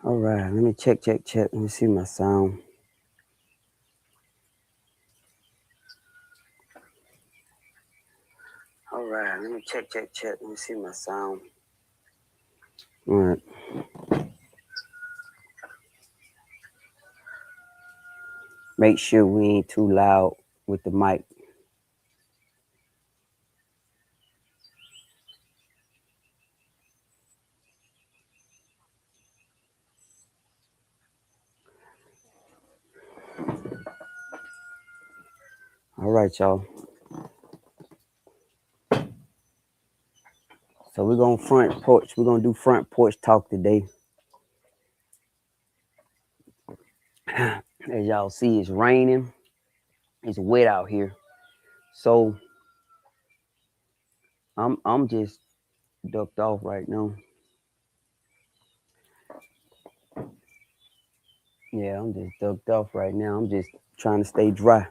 All right, let me check. Let me see my sound. All right, let me check. Let me see my sound. All right. Make sure we ain't too loud with the mic. All right, y'all. So we're gonna front porch. We're gonna do front porch talk today. As y'all see, it's raining. It's wet out here. So I'm just ducked off right now. Yeah, I'm just ducked off right now. I'm just trying to stay dry.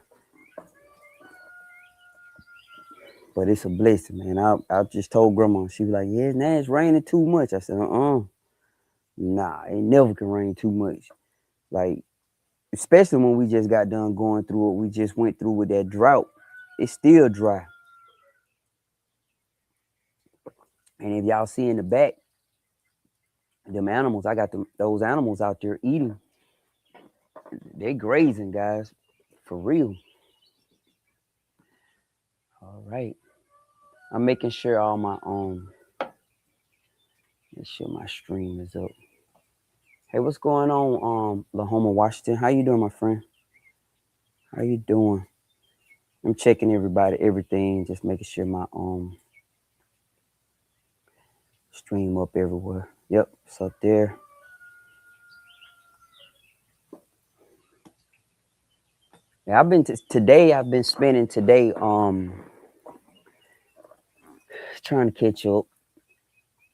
But it's a blessing, man. I just told grandma, she was like, yeah, now it's raining too much. I said, nah, it never can rain too much. Like, especially when we just got done going through what we just went through with that drought. It's still dry. And if y'all see in the back, them animals, I got those animals out there eating. They grazing, guys. For real. All right. I'm making sure all my make sure my stream is up. Hey, what's going on, Lahoma, Washington? How you doing, my friend? How you doing? I'm checking everything, just making sure my stream up everywhere. Yep, it's up there. Yeah, today. I've been spending today trying to catch up.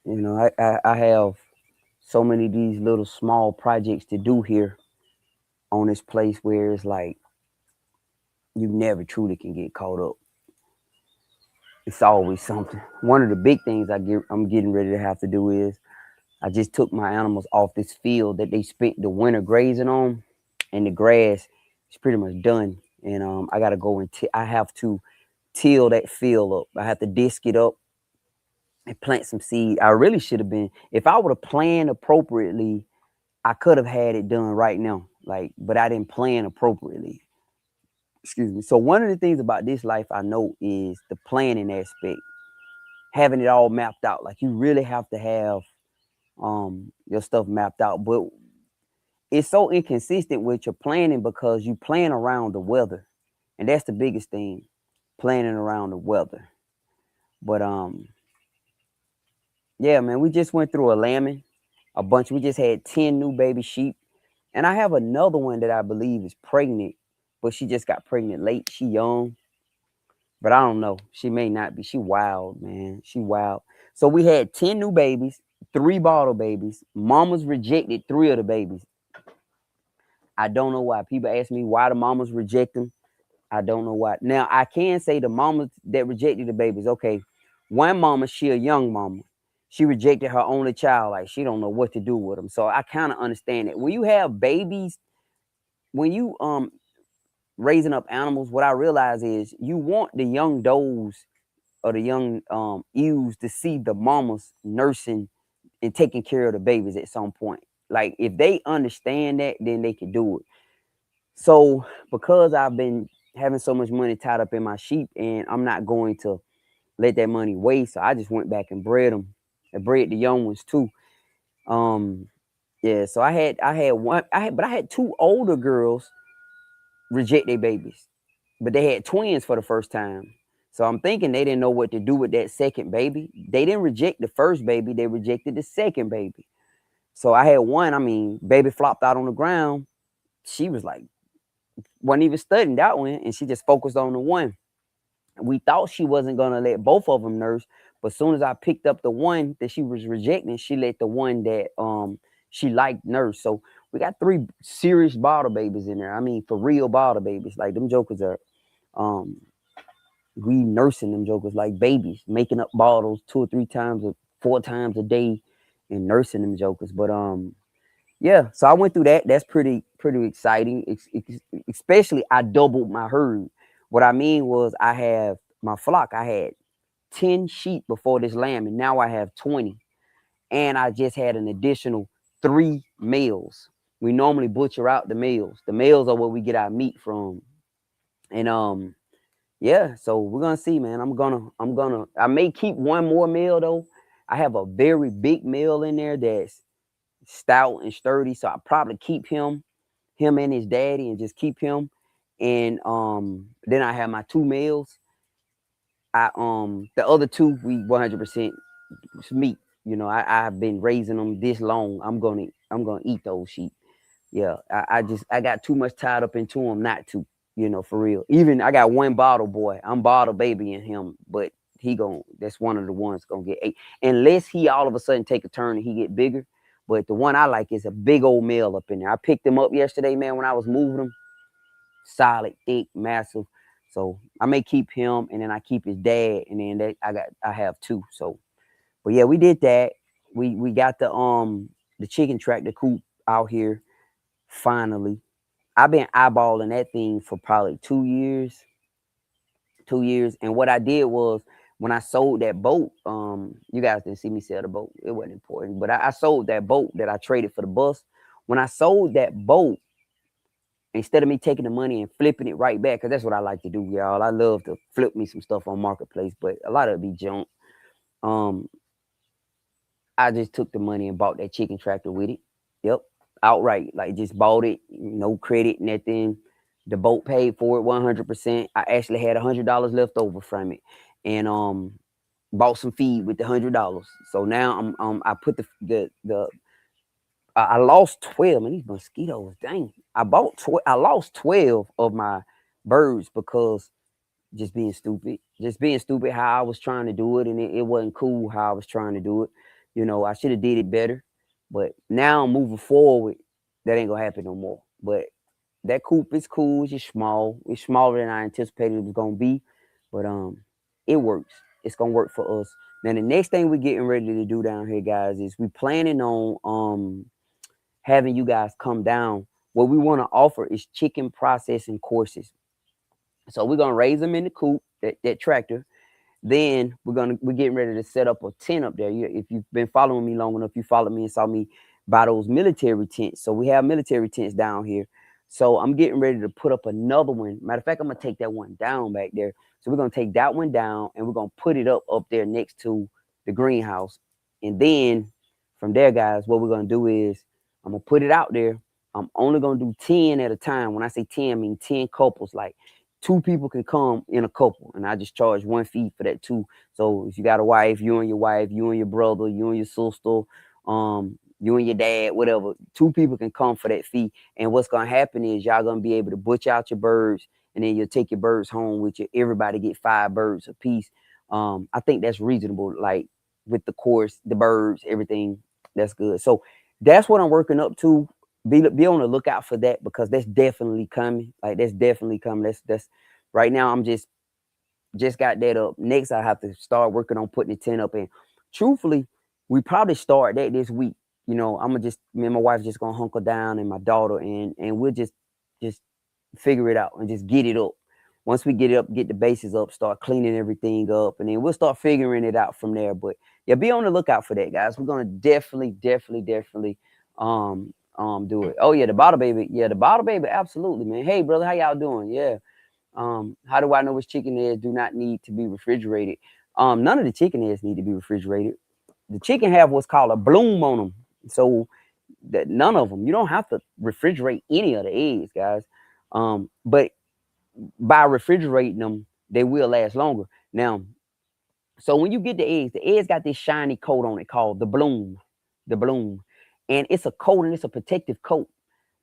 You know, I have so many of these little small projects to do here on this place where it's like you never truly can get caught up. It's always something. One of the big things I'm getting ready to have to do is I just took my animals off this field that they spent the winter grazing on, and the grass is pretty much done. And I got to go and I have to till that field up. I have to disc it up and plant some seed. I really should have been, if I would have planned appropriately, I could have had it done right now. Like, but I didn't plan appropriately. Excuse me. So one of the things about this life I know is the planning aspect, having it all mapped out. Like you really have to have your stuff mapped out. But it's so inconsistent with your planning because you plan around the weather. And that's the biggest thing, planning around the weather. But yeah, man, we just went through a lambing, a bunch. We just had 10 new baby sheep. And I have another one that I believe is pregnant, but she just got pregnant late. She young, but I don't know. She may not be. She wild, man. She wild. So we had 10 new babies, 3 bottle babies. Mamas rejected 3 of the babies. I don't know why. People ask me why the mamas reject them. I don't know why. Now I can say the mamas that rejected the babies. Okay, one mama, she a young mama. She rejected her only child. Like she don't know what to do with them. So I kind of understand it. When you have babies, when you raising up animals, what I realize is you want the young does or the young ewes to see the mamas nursing and taking care of the babies at some point. Like if they understand that, then they can do it. So because I've been having so much money tied up in my sheep, and I'm not going to let that money waste, so I just went back and bred them. I bred the young ones too. Um, yeah. So I had 2 older girls reject their babies, but they had twins for the first time. So I'm thinking they didn't know what to do with that second baby. They didn't reject the first baby; they rejected the second baby. So I had one. I mean, baby flopped out on the ground. She was like, wasn't even studying that one, and she just focused on the one. We thought she wasn't gonna let both of them nurse, but as soon as I picked up the one that she was rejecting, she let the one that she liked nurse. So we got 3 serious bottle babies in there. I mean, for real bottle babies. Like them jokers are um we nursing them jokers like babies, making up bottles 2 or 3 times or 4 times a day and nursing them jokers. But yeah, so I went through that. That's pretty exciting. Especially I doubled my herd. What I mean was I have my flock. I had 10 sheep before this lamb, and now I have 20. And I just had an additional 3 males. We normally butcher out the males. The males are where we get our meat from. And yeah, so we're gonna see, man. I may keep one more male though. I have a very big male in there that's stout and sturdy, so I'll probably keep him and his daddy, and just keep him. And then I have my 2 males. I the other 2 we 100% meat. You know, I've been raising them this long. I'm gonna eat those sheep. Yeah, I got too much tied up into them not to, for real. Even I got one bottle boy. I'm bottle babying him, but that's one of the ones gonna get ate. Unless he all of a sudden take a turn and he get bigger. But the one I like is a big old male up in there. I picked him up yesterday, man, when I was moving him. Solid, thick, massive. So I may keep him, and then I keep his dad, and then I have 2. So, but yeah, we did that. We got the chicken tractor coop out here finally. I've been eyeballing that thing for probably 2 years. 2 years. And what I did was when I sold that boat, you guys didn't see me sell the boat. It wasn't important. But I sold that boat that I traded for the bus. When I sold that boat, instead of me taking the money and flipping it right back, because that's what I like to do, y'all. I love to flip me some stuff on Marketplace, but a lot of it be junk. Um, I just took the money and bought that chicken tractor with it. Yep, outright. Like just bought it, no credit, nothing. The boat paid for it 100%. I actually had $100 left over from it, and bought some feed with the $100. So now I put the I lost 12. Man, these mosquitoes, dang. I lost 12 of my birds because just being stupid how I was trying to do it, and it wasn't cool how I was trying to do it. I should have did it better, but now moving forward, that ain't gonna happen no more. But that coop is cool. It's just small. It's smaller than I anticipated it was gonna be, but it works. It's gonna work for us. Now the next thing we're getting ready to do down here, guys, is we planning on having you guys come down. What we want to offer is chicken processing courses. So we're gonna raise them in the coop, that tractor. Then we're getting ready to set up a tent up there. If you've been following me long enough, you followed me and saw me buy those military tents. So we have military tents down here. So I'm getting ready to put up another one. Matter of fact, I'm gonna take that one down back there. So we're gonna take that one down and we're gonna put it up there next to the greenhouse. And then from there, guys, what we're gonna do is I'm gonna put it out there. I'm only gonna do 10 at a time. When I say 10, I mean 10 couples. Like 2 people can come in a couple, and I just charge 1 fee for that too. So if you got a wife, you and your brother, you and your sister, you and your dad, whatever, 2 people can come for that fee. And what's gonna happen is y'all gonna be able to butcher out your birds, and then you'll take your birds home with you. Everybody get 5 birds a piece. I think that's reasonable. Like with the course, the birds, everything, that's good. So that's what I'm working up to. Be on the lookout for that, because that's definitely coming. Like that's definitely coming. That's right now. I'm just got that up. Next, I have to start working on putting the tent up. And truthfully, we probably start that this week. Me and my wife just gonna hunker down, and my daughter, and we'll just figure it out and just get it up. Once we get it up, get the bases up, start cleaning everything up, and then we'll start figuring it out from there. But yeah, be on the lookout for that, guys. We're gonna definitely do it. Oh yeah, the bottle baby. Yeah, the bottle baby, absolutely, man. Hey brother, how y'all doing? Yeah. How do I know which chicken eggs do not need to be refrigerated? None of the chicken eggs need to be refrigerated. The chicken have what's called a bloom on them. So that none of them, you don't have to refrigerate any of the eggs, guys. But by refrigerating them, they will last longer. Now, so when you get the eggs got this shiny coat on it called the bloom. The bloom. And it's a coat, and it's a protective coat.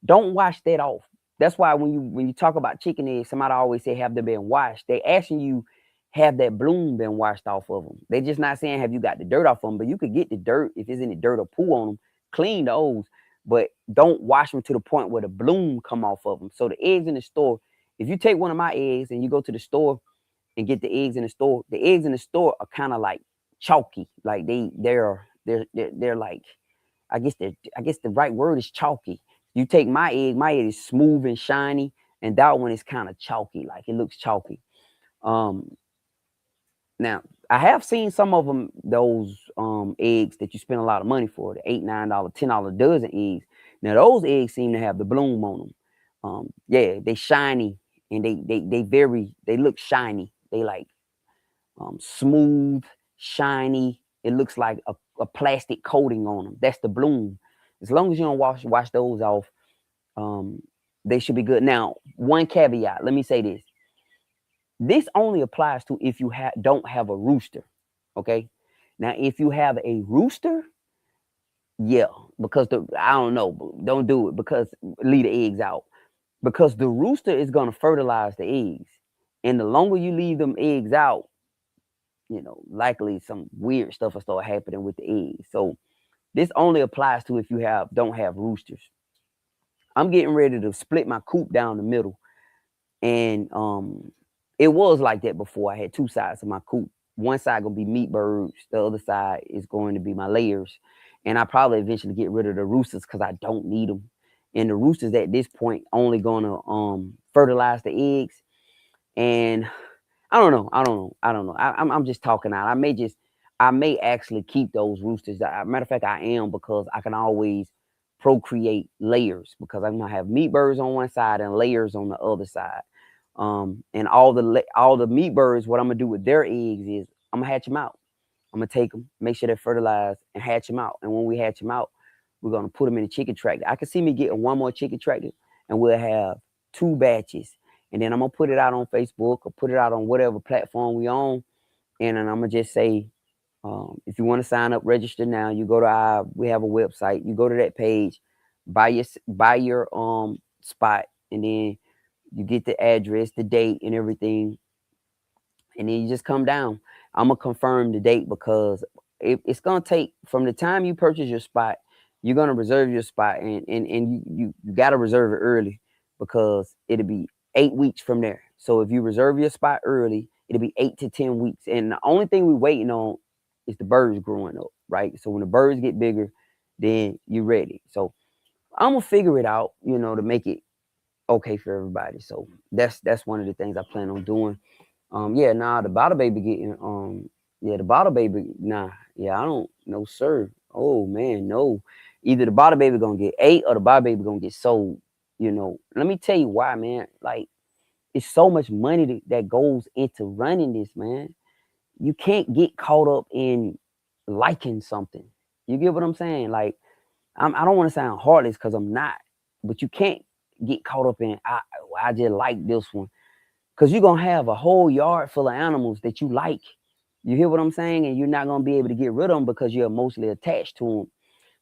Don't wash that off. That's why when you talk about chicken eggs, somebody always say have they been washed. They asking you, have that bloom been washed off of them. They just not saying have you got the dirt off them, but you could get the dirt if there's any dirt or poo on them, clean those, but don't wash them to the point where the bloom come off of them. So the eggs in the store, if you take one of my eggs and you go to the store and get the eggs in the store are kind of like chalky, like they're like, I guess the right word is chalky. You take my egg is smooth and shiny, and that one is kind of chalky, like it looks chalky. Um, Now, I have seen some of them, those eggs that you spend a lot of money for, the $8, $9, $10 dozen eggs. Now those eggs seem to have the bloom on them. Yeah, they shiny and they look shiny. They like smooth, shiny. It looks like a plastic coating on them. That's the bloom. As long as you don't wash those off, um, they should be good. Now, one caveat. Let me say this. This only applies to if you don't have a rooster. Okay. Now, if you have a rooster, yeah, because I don't know, don't do it because leave the eggs out because the rooster is gonna fertilize the eggs, and the longer you leave them eggs out, likely some weird stuff will start happening with the eggs. So this only applies to if you don't have roosters. I'm getting ready to split my coop down the middle, and it was like that before. I had two sides of my coop. One side gonna be meat birds, the other side is going to be my layers. And I probably eventually get rid of the roosters because I don't need them. And the roosters at this point only gonna fertilize the eggs. And I don't know. I'm just talking out. I may actually keep those roosters. Matter of fact, I am because I can always procreate layers because I'm gonna have meat birds on one side and layers on the other side. And all the meat birds, what I'm gonna do with their eggs is I'm gonna hatch them out. I'm gonna take them, make sure they're fertilized, and hatch them out. And when we hatch them out, we're gonna put them in a chicken tractor. I can see me getting one more chicken tractor, and we'll have two batches. And then I'm gonna put it out on Facebook or put it out on whatever platform we own. And then I'm gonna just say, if you want to sign up, register now. You go to we have a website. You go to that page, buy your spot, and then you get the address, the date, and everything, and then you just come down. I'm gonna confirm the date because it's gonna take from the time you purchase your spot. You're gonna reserve your spot, and you gotta reserve it early because it'll be 8 weeks from there. So if you reserve your spot early, it'll be 8 to 10 weeks. And the only thing we're waiting on is the birds growing up, right? So when the birds get bigger, then you're ready. So I'm gonna figure it out, to make it okay for everybody. So that's one of the things I plan on doing. Yeah, nah, the bottle baby getting yeah, the bottle baby, nah, yeah, I don't know, sir. Oh man, no. Either the bottle baby gonna get ate or the bottle baby gonna get sold. Let me tell you why, man. Like, it's so much money that goes into running this, man. You can't get caught up in liking something. You get what I'm saying? Like, I don't want to sound heartless because I'm not, but you can't get caught up in I just like this one because you're gonna have a whole yard full of animals that you like. You hear what I'm saying? And you're not gonna be able to get rid of them because you're emotionally attached to them.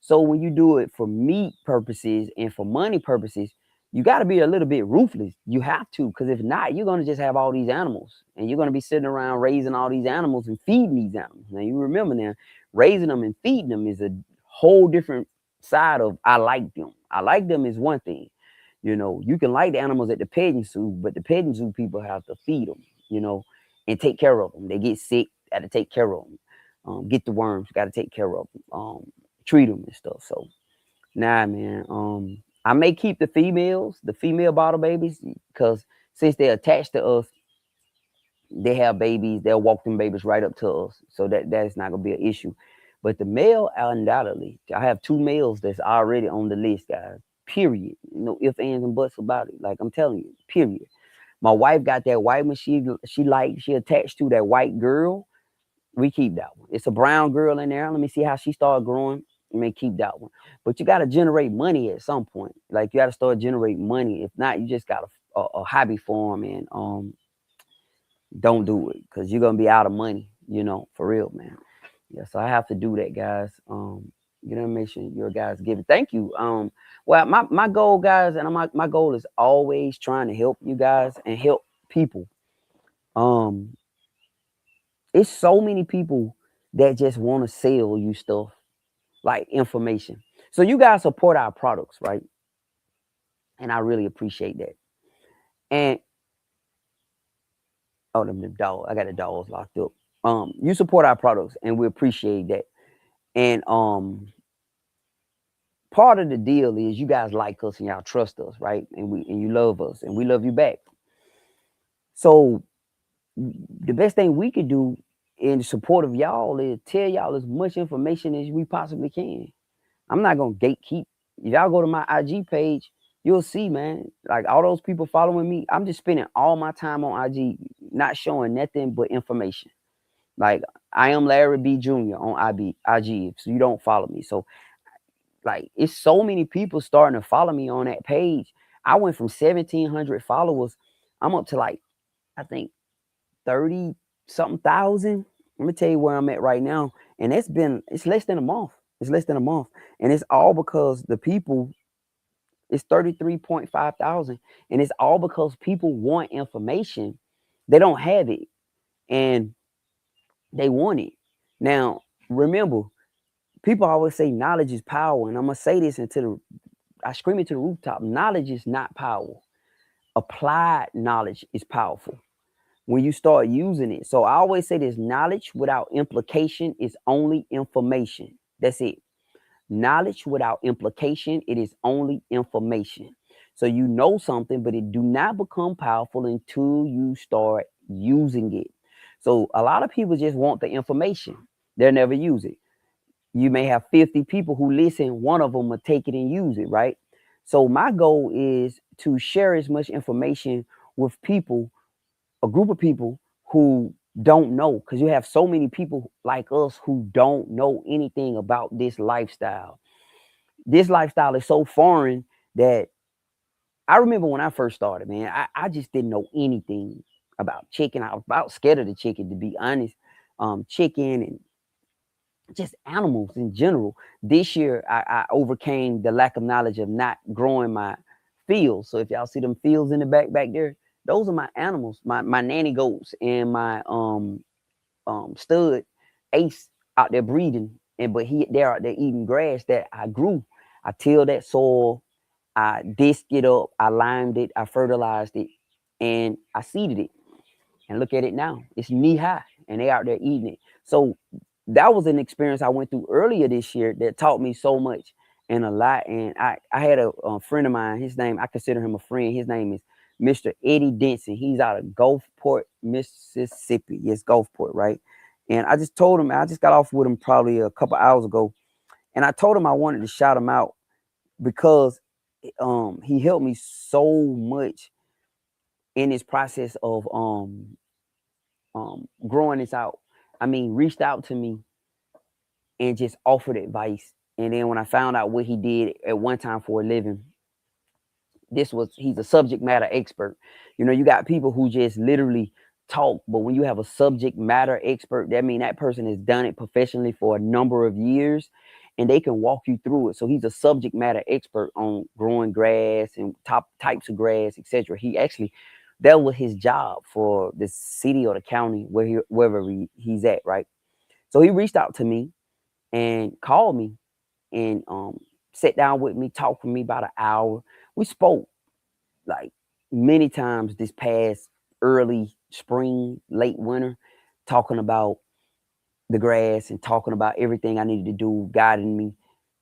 So when you do it for meat purposes and for money purposes, you got to be a little bit ruthless. You have to, because if not, you're gonna just have all these animals, and you're gonna be sitting around raising all these animals and feeding these animals. Now you remember now, raising them and feeding them is a whole different side of I like them. I like them is one thing. You can like the animals at the petting zoo, but the petting zoo people have to feed them, and take care of them. They get sick, got to take care of them. Get the worms, got to take care of them. Treat them and stuff. So, nah, man. I may keep the female bottle babies, because since they're attached to us, they have babies. They'll walk them babies right up to us, so that's not gonna be an issue. But the male, undoubtedly, I have two males that's already on the list, guys. Period. No ifs, ands, and buts about it. Like I'm telling you, period. My wife got that white one. She attached to that white girl. We keep that one. It's a brown girl in there. Let me see how she started growing. You may keep that one. But you got to generate money at some point. Like, you got to start generating money. If not, you just got a hobby farm, and don't do it because you're gonna be out of money. For real, man. Yeah, so I have to do that, guys. Make sure your guys give it. Thank you. Well, my goal, guys, and my goal is always trying to help you guys and help people. Um, it's so many people that just want to sell you stuff, like information. So you guys support our products, right? And I really appreciate that. And the dog, I got the dogs locked up. You support our products, and we appreciate that. And part of the deal is you guys like us and y'all trust us, right? And you love us and we love you back. So the best thing we could do in support of y'all is tell y'all as much information as we possibly can. I'm not gonna gatekeep. If y'all go to my IG page, you'll see, man. Like all those people following me, I'm just spending all my time on IG, not showing nothing but information. Like I am Larry B. Jr. on IG, so you don't follow me. So like it's so many people starting to follow me on that page. I went from 1,700 followers. I'm up to like I think 30 something thousand. Let me tell you where I'm at right now. And it's less than a month. It's less than a month. And it's all because the people, it's 33.5 thousand. And it's all because people want information. They don't have it. And they want it. Now, remember, people always say knowledge is power. And I'm gonna say this I scream it to the rooftop. Knowledge is not power. Applied knowledge is powerful when you start using it. So I always say this: knowledge without implication is only information. That's it. Knowledge without implication, it is only information. So you know something, but it do not become powerful until you start using it. So a lot of people just want the information. They'll never use it. You may have 50 people who listen, one of them will take it and use it, right? So my goal is to share as much information with people, a group of people who don't know, because you have so many people like us who don't know anything about this lifestyle. This lifestyle is so foreign that I remember when I first started, man, I just didn't know anything about chicken. I was about scared of the chicken, to be honest. Chicken and just animals in general. This year, I overcame the lack of knowledge of not growing my fields. So if y'all see them fields in the back there, those are my animals, my nanny goats and my stud Ace out there breeding. But they're out there eating grass that I grew. I tilled that soil, I disked it up, I limed it, I fertilized it, and I seeded it. And look at it now. It's knee high and they out there eating it. So that was an experience I went through earlier this year that taught me so much and a lot. And I had a friend of mine, his name, I consider him a friend. His name is Mr. Eddie Denson. He's out of Gulfport, Mississippi. Yes, Gulfport, right? And I just told him, I just got off with him probably a couple hours ago. And I told him I wanted to shout him out because he helped me so much in this process of growing this out. I mean, reached out to me and just offered advice. And then when I found out what he did at one time for a living, he's a subject matter expert. You know, you got people who just literally talk, but when you have a subject matter expert, that means that person has done it professionally for a number of years and they can walk you through it. So he's a subject matter expert on growing grass and top types of grass, etc. He actually, that was his job for the city or the county wherever he's at, right? So he reached out to me and called me and sat down with me, talked with me about an hour. We spoke like many times this past early spring, late winter, talking about the grass and talking about everything I needed to do, guiding me,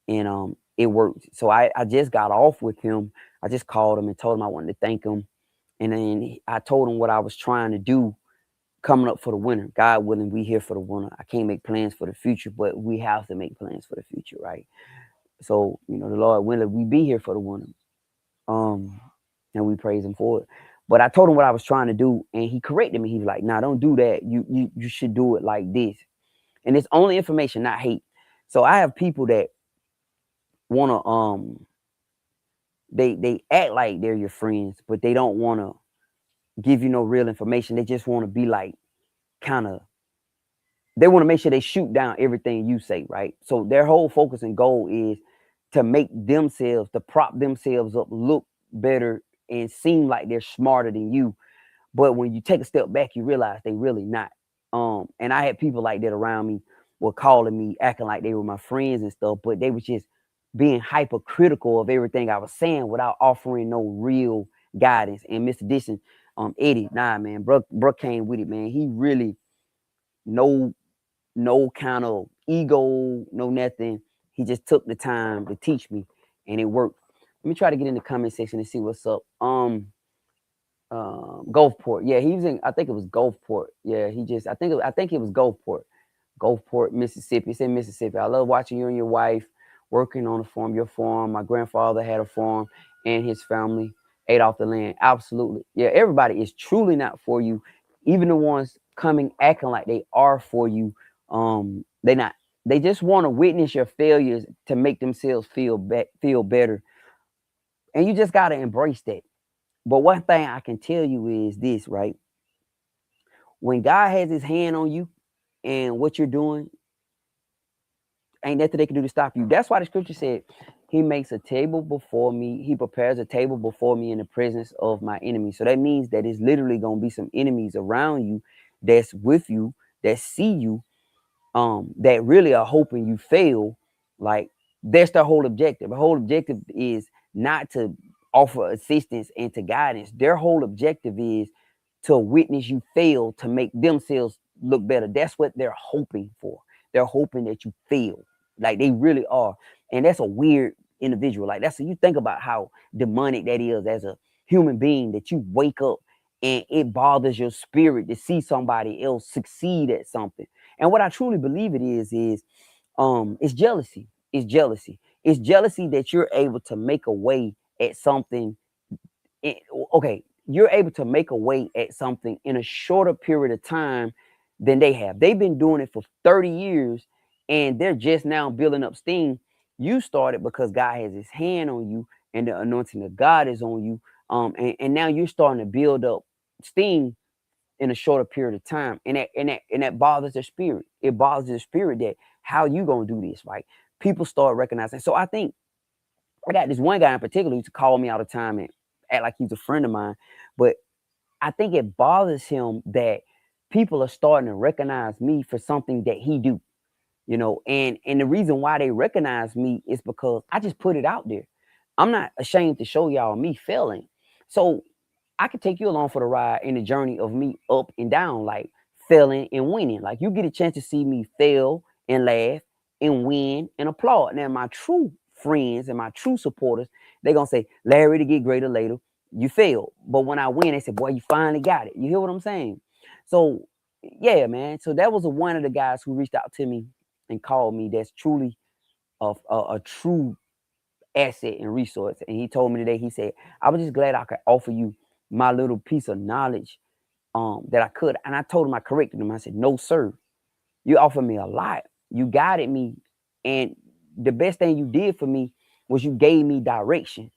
and it worked. So I just got off with him. I just called him and told him I wanted to thank him, and then I told him what I was trying to do coming up for the winter. God willing, we here for the winter. I can't make plans for the future, but we have to make plans for the future, right? So, you know, the Lord willing, we be here for the winter. And we praise him for it. But I told him what I was trying to do, and he corrected me. He was like, "Nah, don't do that. You should do it like this." And it's only information, not hate. So I have people that wanna they act like they're your friends, but they don't wanna give you no real information. They just want to be like kind of they want to make sure they shoot down everything you say, right? So their whole focus and goal is to make themselves, to prop themselves up, look better and seem like they're smarter than you. But when you take a step back, you realize they really not. And I had people like that around me were calling me, acting like they were my friends and stuff, but they was just being hypercritical of everything I was saying without offering no real guidance. And Mr. Dixon, Eddie, nah, man, bro came with it, man. He really no kind of ego, no nothing. He just took the time to teach me. and it worked. Let me try to get in the comment section and see what's up. Gulfport. Yeah, he was in. I think it was Gulfport. Yeah, he just. I think it was Gulfport. Gulfport, Mississippi. It's in Mississippi. I love watching you and your wife working on a farm. Your farm. My grandfather had a farm, and his family ate off the land. Absolutely. Yeah, everybody is truly not for you. Even the ones coming acting like they are for you. They not. They just want to witness your failures to make themselves feel better, and you just gotta embrace that. But one thing I can tell you is this, right? When God has his hand on you and what you're doing, ain't nothing they can do to stop you. That's why the scripture said, he makes a table before me. He prepares a table before me in the presence of my enemies. So that means that it's literally going to be some enemies around you that's with you, that see you, that really are hoping you fail. Like, that's their whole objective. The whole objective is not to offer assistance and to guidance. Their whole objective is to witness you fail to make themselves look better. That's what they're hoping for. They're hoping that you fail. Like, they really are. And that's a weird individual. Like, that's, you think about how demonic that is as a human being, that you wake up and it bothers your spirit to see somebody else succeed at something. And what I truly believe it is it's jealousy. It's jealousy. It's jealousy that you're able to make a way at something. Okay, you're able to make a way at something in a shorter period of time than they have. They've been doing it for 30 years and they're just now building up steam. You started because God has his hand on you and the anointing of God is on you. And now you're starting to build up steam in a shorter period of time. And that bothers their spirit. It bothers their spirit that how you gonna do this, right? People start recognizing. So I think I got this one guy in particular who used to call me all the time and act like he's a friend of mine. But I think it bothers him that people are starting to recognize me for something that he do, and the reason why they recognize me is because I just put it out there. I'm not ashamed to show y'all me failing. So I could take you along for the ride in the journey of me up and down, like failing and winning. Like, you get a chance to see me fail and laugh and win and applaud. Now, my true friends and my true supporters, they're gonna say, Larry, to get greater later, you failed. But when I win, they say, boy, you finally got it. You hear what I'm saying? So yeah, man. So that was one of the guys who reached out to me and called me. That's truly a true asset and resource. And he told me today, he said, I was just glad I could offer you my little piece of knowledge that I could. And I told him, I corrected him. I said, no, sir, you offered me a lot. You guided me. And the best thing you did for me was you gave me direction.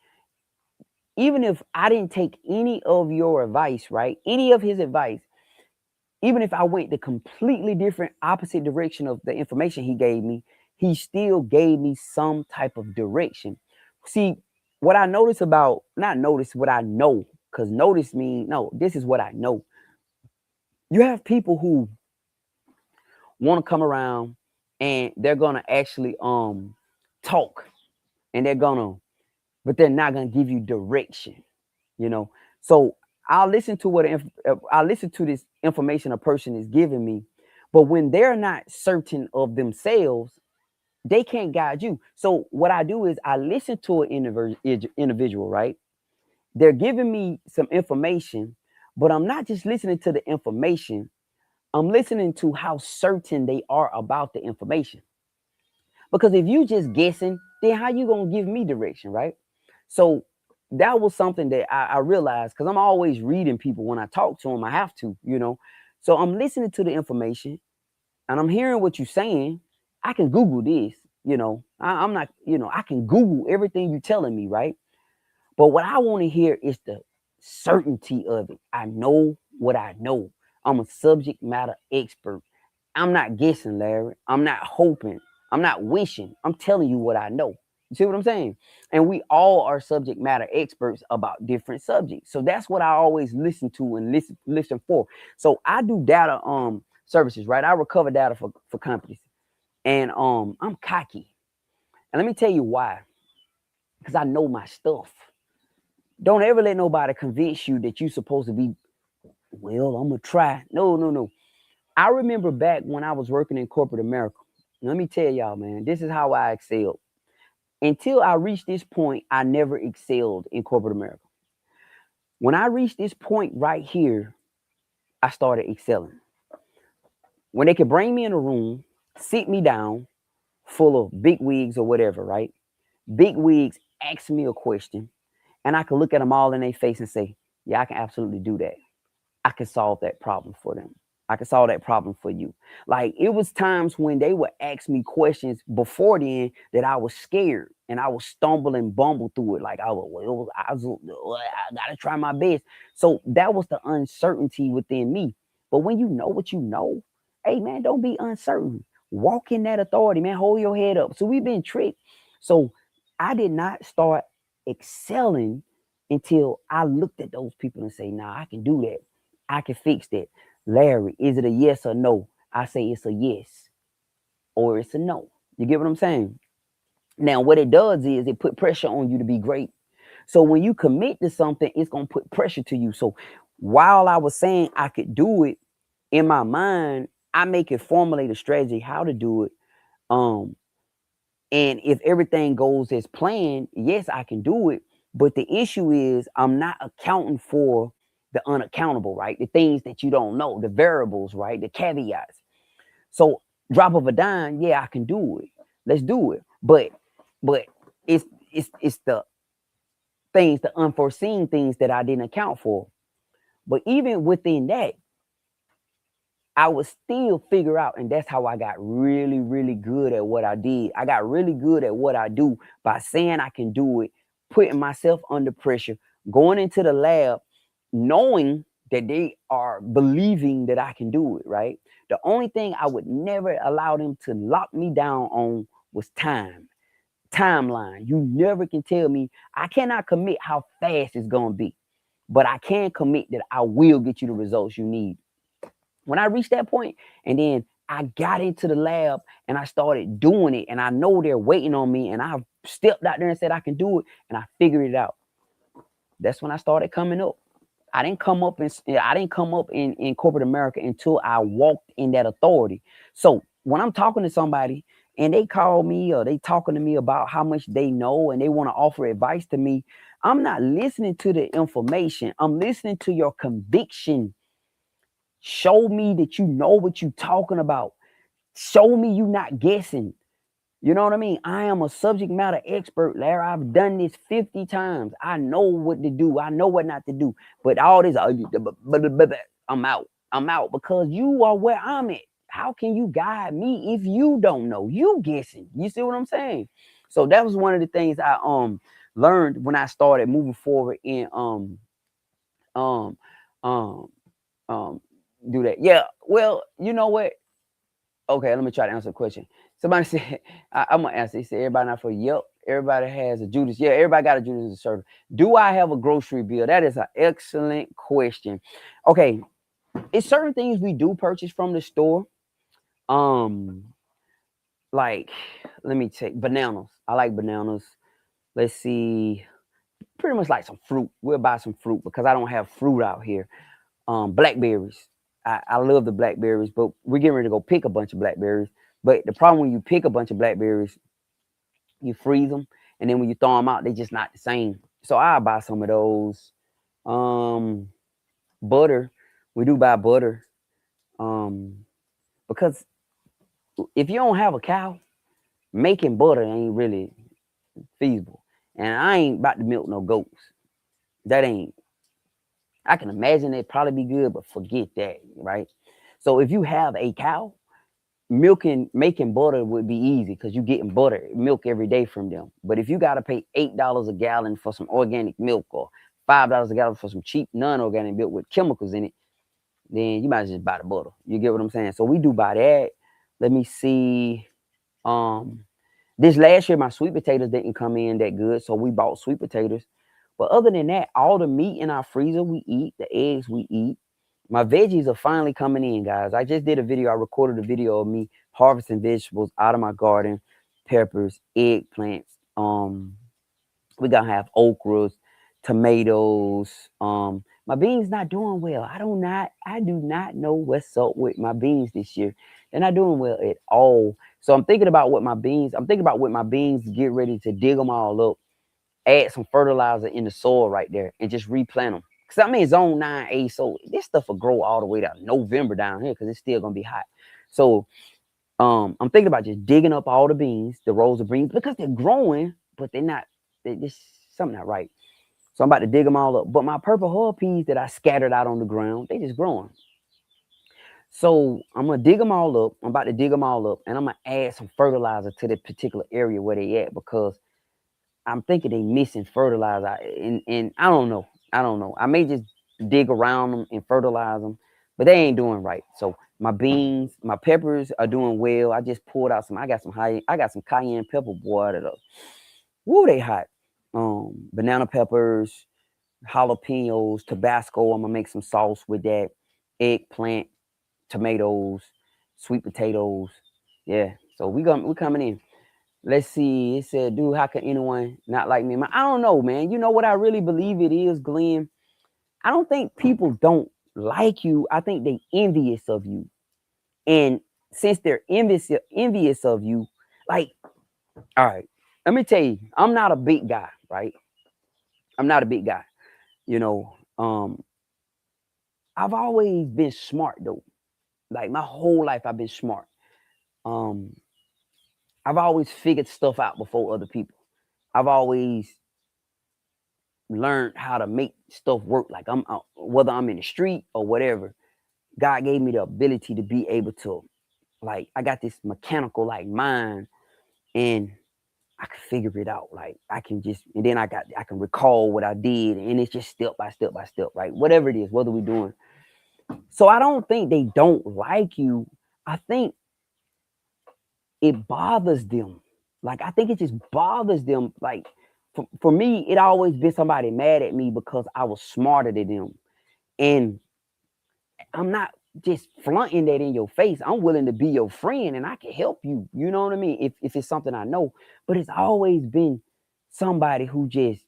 Even if I didn't take any of your advice, right? Any of his advice, even if I went the completely different opposite direction of the information he gave me, he still gave me some type of direction. See, what I notice about, not notice, what I know, because notice means, no, this is what I know. You have people who want to come around and they're gonna actually talk and but they're not gonna give you direction, So I'll listen to this information a person is giving me, but when they're not certain of themselves, they can't guide you. So what I do is I listen to an individual, right? They're giving me some information, but I'm not just listening to the information. I'm listening to how certain they are about the information. Because if you just guessing, then how you gonna give me direction, right? So that was something that I realized, because I'm always reading people when I talk to them. I have to. So I'm listening to the information and I'm hearing what you're saying. I can Google this. I'm not, I can Google everything you're telling me, right? But what I want to hear is the certainty of it. I know what I know. I'm a subject matter expert. I'm not guessing, Larry. I'm not hoping. I'm not wishing. I'm telling you what I know. You see what I'm saying? And we all are subject matter experts about different subjects. So that's what I always listen to and listen for. So I do data services, right? I recover data for companies. And I'm cocky. And let me tell you why. Because I know my stuff. Don't ever let nobody convince you that you're supposed to be, well, I'm going to try. No, no, no. I remember back when I was working in corporate America. Let me tell y'all, man, this is how I excelled. Until I reached this point, I never excelled in corporate America. When I reached this point right here, I started excelling. When they could bring me in a room, sit me down, full of big wigs or whatever, right? Big wigs ask me a question, and I could look at them all in their face and say, yeah, I can absolutely do that. I can solve that problem for them. I can solve that problem for you. Like, it was times when they would ask me questions before then that I was scared and I would stumble and bumble through it. Like, I gotta try my best. So that was the uncertainty within me. But when you know what you know, hey man, don't be uncertain. Walk in that authority, man. Hold your head up. So we've been tricked. So I did not start excelling until I looked at those people and say, nah, I can do that. I can fix that. Larry, is it a yes or no? I say it's a yes or it's a no. You get what I'm saying? Now, what it does is it put pressure on you to be great. So when you commit to something, it's going to put pressure to you. So while I was saying I could do it in my mind, I make it formulate a strategy how to do it. Um, and if everything goes as planned, yes, I can do it. But the issue is I'm not accounting for the unaccountable, right? The things that you don't know, the variables, right? The caveats. So drop of a dime, yeah, I can do it. Let's do it. But it's the things, the unforeseen things that I didn't account for. But even within that, I would still figure out, and that's how I got really, really good at what I did. I got really good at what I do by saying I can do it, putting myself under pressure, going into the lab, knowing that they are believing that I can do it, right? The only thing I would never allow them to lock me down on was timeline. You never can tell me, I cannot commit how fast it's going to be, but I can commit that I will get you the results you need. When I reached that point, and then I got into the lab and I started doing it, and I know they're waiting on me, and I stepped out there and said I can do it, and I figured it out. That's when I started coming up. I didn't come up in corporate America until I walked in that authority. So when I'm talking to somebody and they call me or they talking to me about how much they know and they want to offer advice to me, I'm not listening to the information. I'm listening to your conviction. Show me that you know what you're talking about. Show me you not guessing. You know what I mean? I am a subject matter expert, Larry. I've done this 50 times. I know what to do. I know what not to do. But all this, I'm out. I'm out because you are where I'm at. How can you guide me if you don't know? You guessing. You see what I'm saying? So that was one of the things I learned when I started moving forward in um um um do that. Yeah. Well, you know what? Okay, let me try to answer the question. Somebody said, I'm gonna answer. He said, everybody not for yep. Everybody has a Judas. Yeah, everybody got a Judas in the service. Do I have a grocery bill? That is an excellent question. Okay, it's certain things we do purchase from the store. Um, like, let me take bananas. I like bananas. Let's see, pretty much like some fruit. We'll buy some fruit because I don't have fruit out here. Blackberries. I love the blackberries, but we're getting ready to go pick a bunch of blackberries. But the problem when you pick a bunch of blackberries, you freeze them, and then when you throw them out, they just not the same. So I'll buy some of those. Butter. We do buy butter. Because if you don't have a cow, making butter ain't really feasible. And I ain't about to milk no goats. That ain't. I can imagine it probably be good, but forget that, right? So if you have a cow, making butter would be easy because you're getting butter, milk every day from them. But if you got to pay $8 a gallon for some organic milk or $5 a gallon for some cheap non-organic milk with chemicals in it, then you might just buy the butter. You get what I'm saying? So we do buy that. Let me see. This last year my sweet potatoes didn't come in that good, so we bought sweet potatoes. But other than that, all the meat in our freezer we eat, the eggs we eat. My veggies are finally coming in, guys. I just did a video. I recorded a video of me harvesting vegetables out of my garden, peppers, eggplants. We gonna have okras, tomatoes. My beans not doing well. I do not know what's up with my beans this year. They're not doing well at all. So I'm thinking about what my beans, get ready to dig them all up, add some fertilizer in the soil right there, and just replant them. Because I'm in zone 9A, so this stuff will grow all the way to November down here because it's still going to be hot. So I'm thinking about just digging up all the beans, the rows of beans, because they're growing, but they're not, there's something not right. So I'm about to dig them all up. But my purple hull peas that I scattered out on the ground, they just growing. So I'm gonna dig them all up. I'm about to dig them all up, and I'm gonna add some fertilizer to the particular area where they at, because I'm thinking they missing fertilizer. And I don't know. I may just dig around them and fertilize them, but they ain't doing right. So my beans, my peppers are doing well. I just pulled out some. I got some cayenne pepper, boy. Woo, they hot. Banana peppers, jalapenos, Tabasco. I'm gonna make some sauce with that. Eggplant, tomatoes, sweet potatoes. Yeah. So we coming in. Let's see. It said, dude, how can anyone not like me? I don't know, man. You know what I really believe it is, Glenn? I don't think people don't like you. I think they envious of you. And since they're envious of you, like, all right, let me tell you, I'm not a big guy, right? I'm not a big guy. You know, I've always been smart though. Like my whole life I've been smart. Um, I've always figured stuff out before other people. I've always learned how to make stuff work. Like I'm whether I'm in the street or whatever, God gave me the ability to be able to, like, I got this mechanical like mind, and I can figure it out. Like I can just, and then I can recall what I did, and it's just step by step by step, right? Whatever it is, whether we're doing. So I don't think they don't like you. I think it bothers them. Like I think it just bothers them. Like for me, it always been somebody mad at me because I was smarter than them. And I'm not just flaunting that in your face. I'm willing to be your friend and I can help you. You know what I mean? If it's something I know. But it's always been somebody who just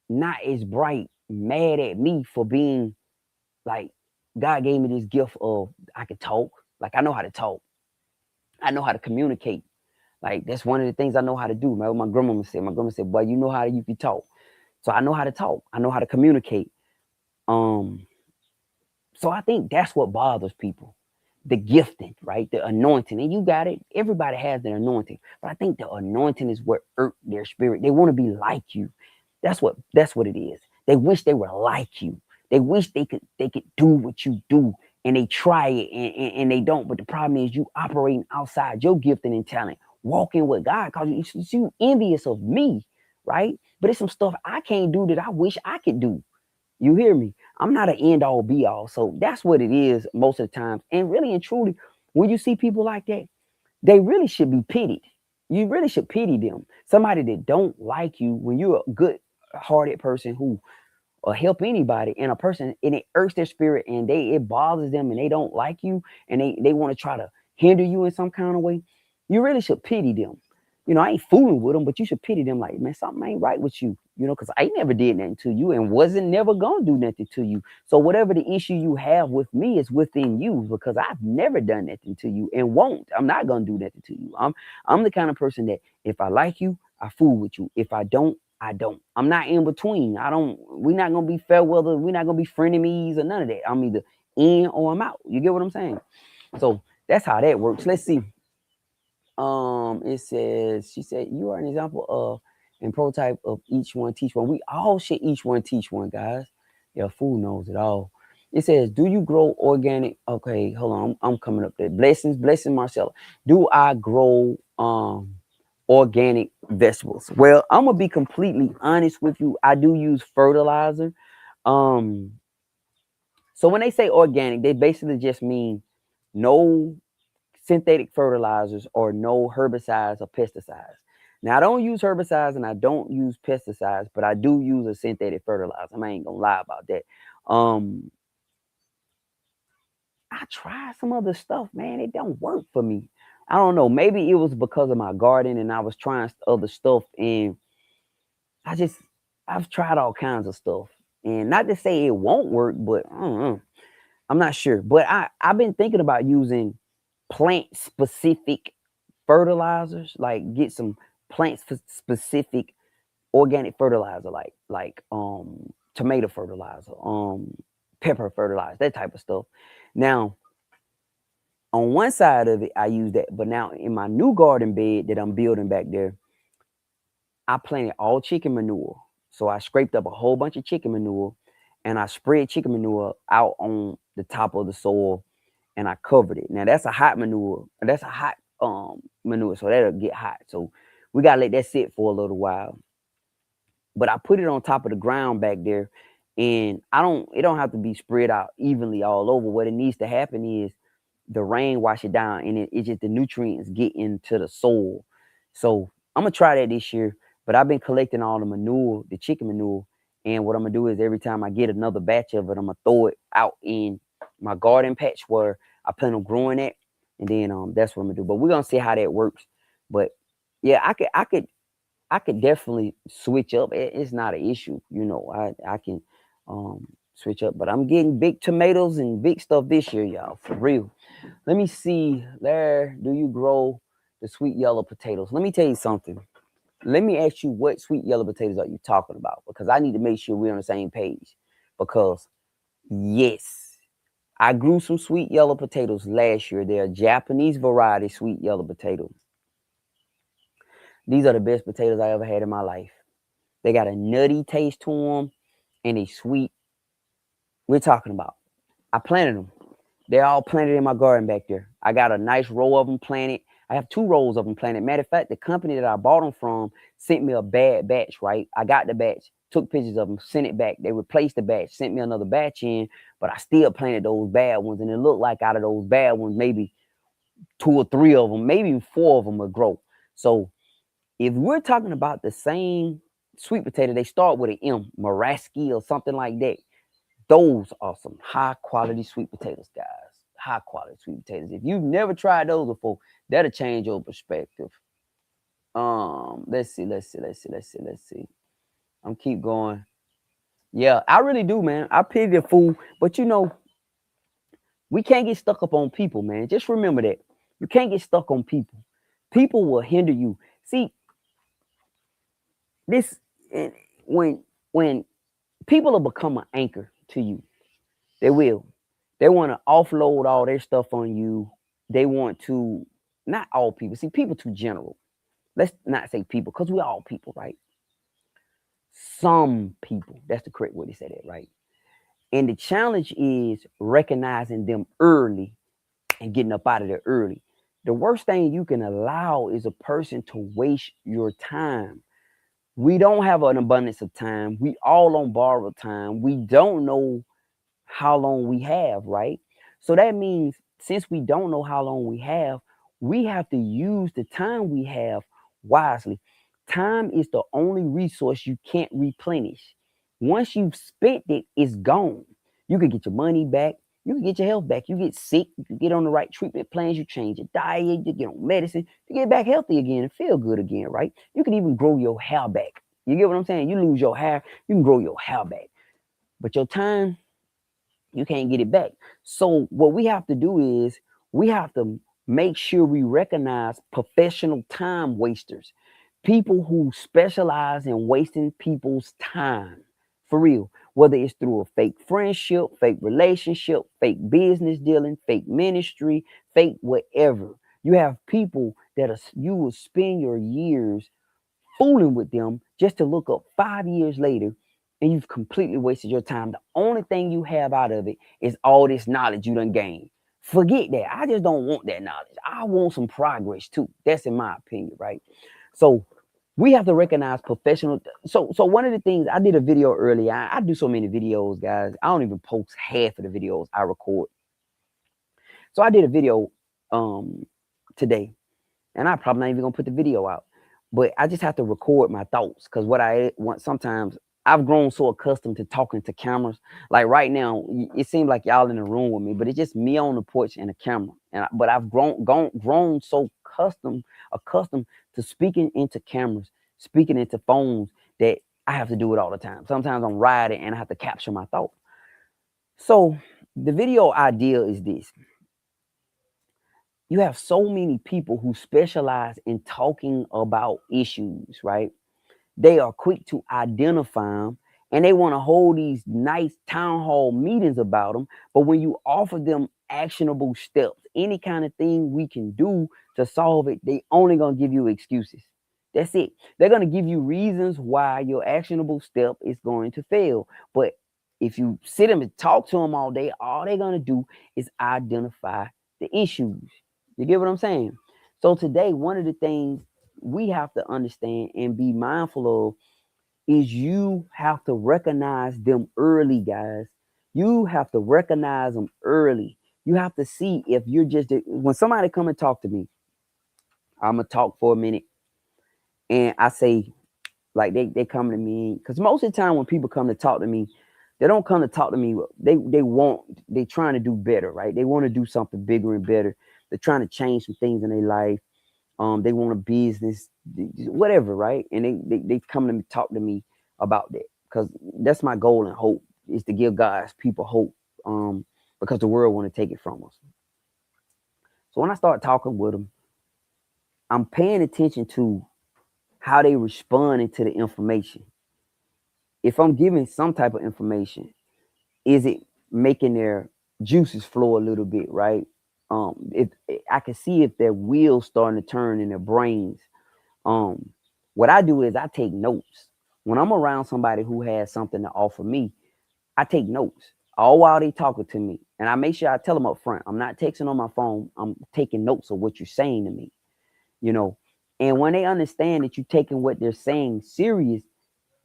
not as bright, mad at me for being like, God gave me this gift of I can talk. Like I know how to talk. I know how to communicate. Like that's one of the things I know how to do. My grandmama said, boy, you know how you can talk. So I know how to talk. I know how to communicate. So I think that's what bothers people. The gifting, right? The anointing. And you got it. Everybody has their anointing. But I think the anointing is what irked their spirit. They want to be like you. That's what it is. They wish they were like you. They wish they could do what you do. And they try it and they don't. But the problem is you operating outside your gifting and talent, walking with God, because you envious of me, right? But it's some stuff I can't do that I wish I could do. You hear me? I'm not an end all be all. So that's what it is most of the time. And really and truly, when you see people like that, they really should be pitied. You really should pity them. Somebody that don't like you when you're a good hearted person who will help anybody, and a person, and it irks their spirit and it bothers them and they don't like you and they want to try to hinder you in some kind of way. You really should pity them. You know, I ain't fooling with them, but you should pity them like, man, something ain't right with you, you know, because I never did nothing to you and wasn't never going to do nothing to you. So whatever the issue you have with me is within you, because I've never done nothing to you and won't. I'm not going to do nothing to you. I'm the kind of person that if I like you, I fool with you. If I don't, I don't. I'm not in between. We're not going to be fair weather. We're not going to be frenemies or none of that. I'm either in or I'm out. You get what I'm saying? So that's how that works. Let's see. It says, she said, you are an example of and prototype of each one teach one. We all should each one teach one, guys. Yeah, fool knows it all. It says, do you grow organic? Okay, hold on. I'm coming up there. Blessings, Marcella. Do I grow organic vegetables? Well, I'm gonna be completely honest with you. I do use fertilizer. So when they say organic, they basically just mean no synthetic fertilizers or no herbicides or pesticides. Now, I don't use herbicides and I don't use pesticides, but I do use a synthetic fertilizer. I ain't gonna lie about that. I tried some other stuff, man. It don't work for me. I don't know. Maybe it was because of my garden and I was trying other stuff, and I've tried all kinds of stuff. And not to say it won't work, but I don't know. I'm not sure. But I've been thinking about using plant specific fertilizers, like get some plant specific organic fertilizer, like tomato fertilizer, pepper fertilizer, that type of stuff. Now, on one side of it, I use that, but now in my new garden bed that I'm building back there, I planted all chicken manure. So I scraped up a whole bunch of chicken manure and I spread chicken manure out on the top of the soil and I covered it. Now that's a hot manure. That's a hot manure, so that'll get hot. So we gotta let that sit for a little while. But I put it on top of the ground back there, and it don't have to be spread out evenly all over. What it needs to happen is the rain wash it down, and it's just the nutrients get into the soil. So I'm gonna try that this year. But I've been collecting all the manure, the chicken manure, and what I'm gonna do is every time I get another batch of it, I'm gonna throw it out in my garden patch where I plan on growing it, and then that's what I'm gonna do. But we're gonna see how that works. But yeah, I could definitely switch up. It's not an issue, you know. I can switch up, but I'm getting big tomatoes and big stuff this year, y'all, for real. Let me see. There, do you grow the sweet yellow potatoes? Let me tell you something. Let me ask you, what sweet yellow potatoes are you talking about? Because I need to make sure we're on the same page. Because yes, I grew some sweet yellow potatoes last year. They're Japanese variety sweet yellow potatoes. These are the best potatoes I ever had in my life. They got a nutty taste to them and they sweet. We're talking about. I planted them. They're all planted in my garden back there. I got a nice row of them planted. I have 2 rows of them planted. Matter of fact, the company that I bought them from sent me a bad batch, right? I got the batch, took pictures of them, sent it back. They replaced the batch, sent me another batch in, but I still planted those bad ones. And it looked like out of those bad ones, maybe 2 or 3 of them, maybe even 4 of them would grow. So if we're talking about the same sweet potato, they start with an M, Maraski or something like that. Those are some high quality sweet potatoes, guys. High quality sweet potatoes. If you've never tried those before, that'll change your perspective. Let's see. I'm keep going. Yeah, I really do, man. I pity the fool, but you know, we can't get stuck up on people, man. Just remember that. You can't get stuck on people. People will hinder you. See, this when people will become an anchor to you, they will. They want to offload all their stuff on you. They want to, not all people. See, people too general. Let's not say people, because we're all people, right? Some people. That's the correct way to say that, right? And the challenge is recognizing them early and getting up out of there early. The worst thing you can allow is a person to waste your time. We don't have an abundance of time. We all on borrowed time. We don't know how long we have, right? So that means since we don't know how long we have to use the time we have wisely. Time is the only resource you can't replenish. Once you've spent it, it's gone. You can get your money back. You can get your health back. You get sick. You get on the right treatment plans. You change your diet. You get on medicine. You get back healthy again and feel good again, right? You can even grow your hair back. You get what I'm saying? You lose your hair, you can grow your hair back. But your time, you can't get it back. So what we have to do is we have to make sure we recognize professional time wasters, people who specialize in wasting people's time for real, whether it's through a fake friendship, fake relationship, fake business dealing, fake ministry, fake whatever. You have people that you will spend your years fooling with them just to look up 5 years later and you've completely wasted your time. The only thing you have out of it is all this knowledge you done gained. Forget that. I just don't want that knowledge. I want some progress too. That's in my opinion, right? So we have to recognize professional. So one of the things, I did a video earlier. I do so many videos, guys. I don't even post half of the videos I record. So I did a video today, and I probably not even gonna put the video out. But I just have to record my thoughts, because what I want, sometimes I've grown so accustomed to talking to cameras. Like right now, it seems like y'all in the room with me, but it's just me on the porch and a camera. But I've grown so accustomed to speaking into cameras, speaking into phones, that I have to do it all the time. Sometimes I'm riding and I have to capture my thought. So the video idea is this. you have so many people who specialize in talking about issues, right? They are quick to identify them, and they want to hold these nice town hall meetings about them. But when you offer them actionable steps, any kind of thing we can do to solve it, they only gonna give you excuses. That's it. They're gonna give you reasons why your actionable step is going to fail. But if you sit them and talk to them all day, all they're gonna do is identify the issues. You get what I'm saying? So today, one of the things we have to understand and be mindful of is you have to recognize them early, guys. You have to recognize them early. You have to see if you're just when somebody come and talk to me, I'm gonna talk for a minute, and I say like they come to me because most of the time when people come to talk to me, they don't come to talk to me. They trying to do better, right? They want to do something bigger and better. They're trying to change some things in their life. They want a business, whatever, right? And they come to me, talk to me about that because that's my goal and hope is to give God's people hope, because the world want to take it from us. So when I start talking with them, I'm paying attention to how they responding to the information. If I'm giving some type of information, is it making their juices flow a little bit, right? If I can see if their wheels starting to turn in their brains. What I do is I take notes. When I'm around somebody who has something to offer me, I take notes all while they talking to me. And I make sure I tell them up front, I'm not texting on my phone. I'm taking notes of what you're saying to me, you know. And when they understand that you're taking what they're saying serious,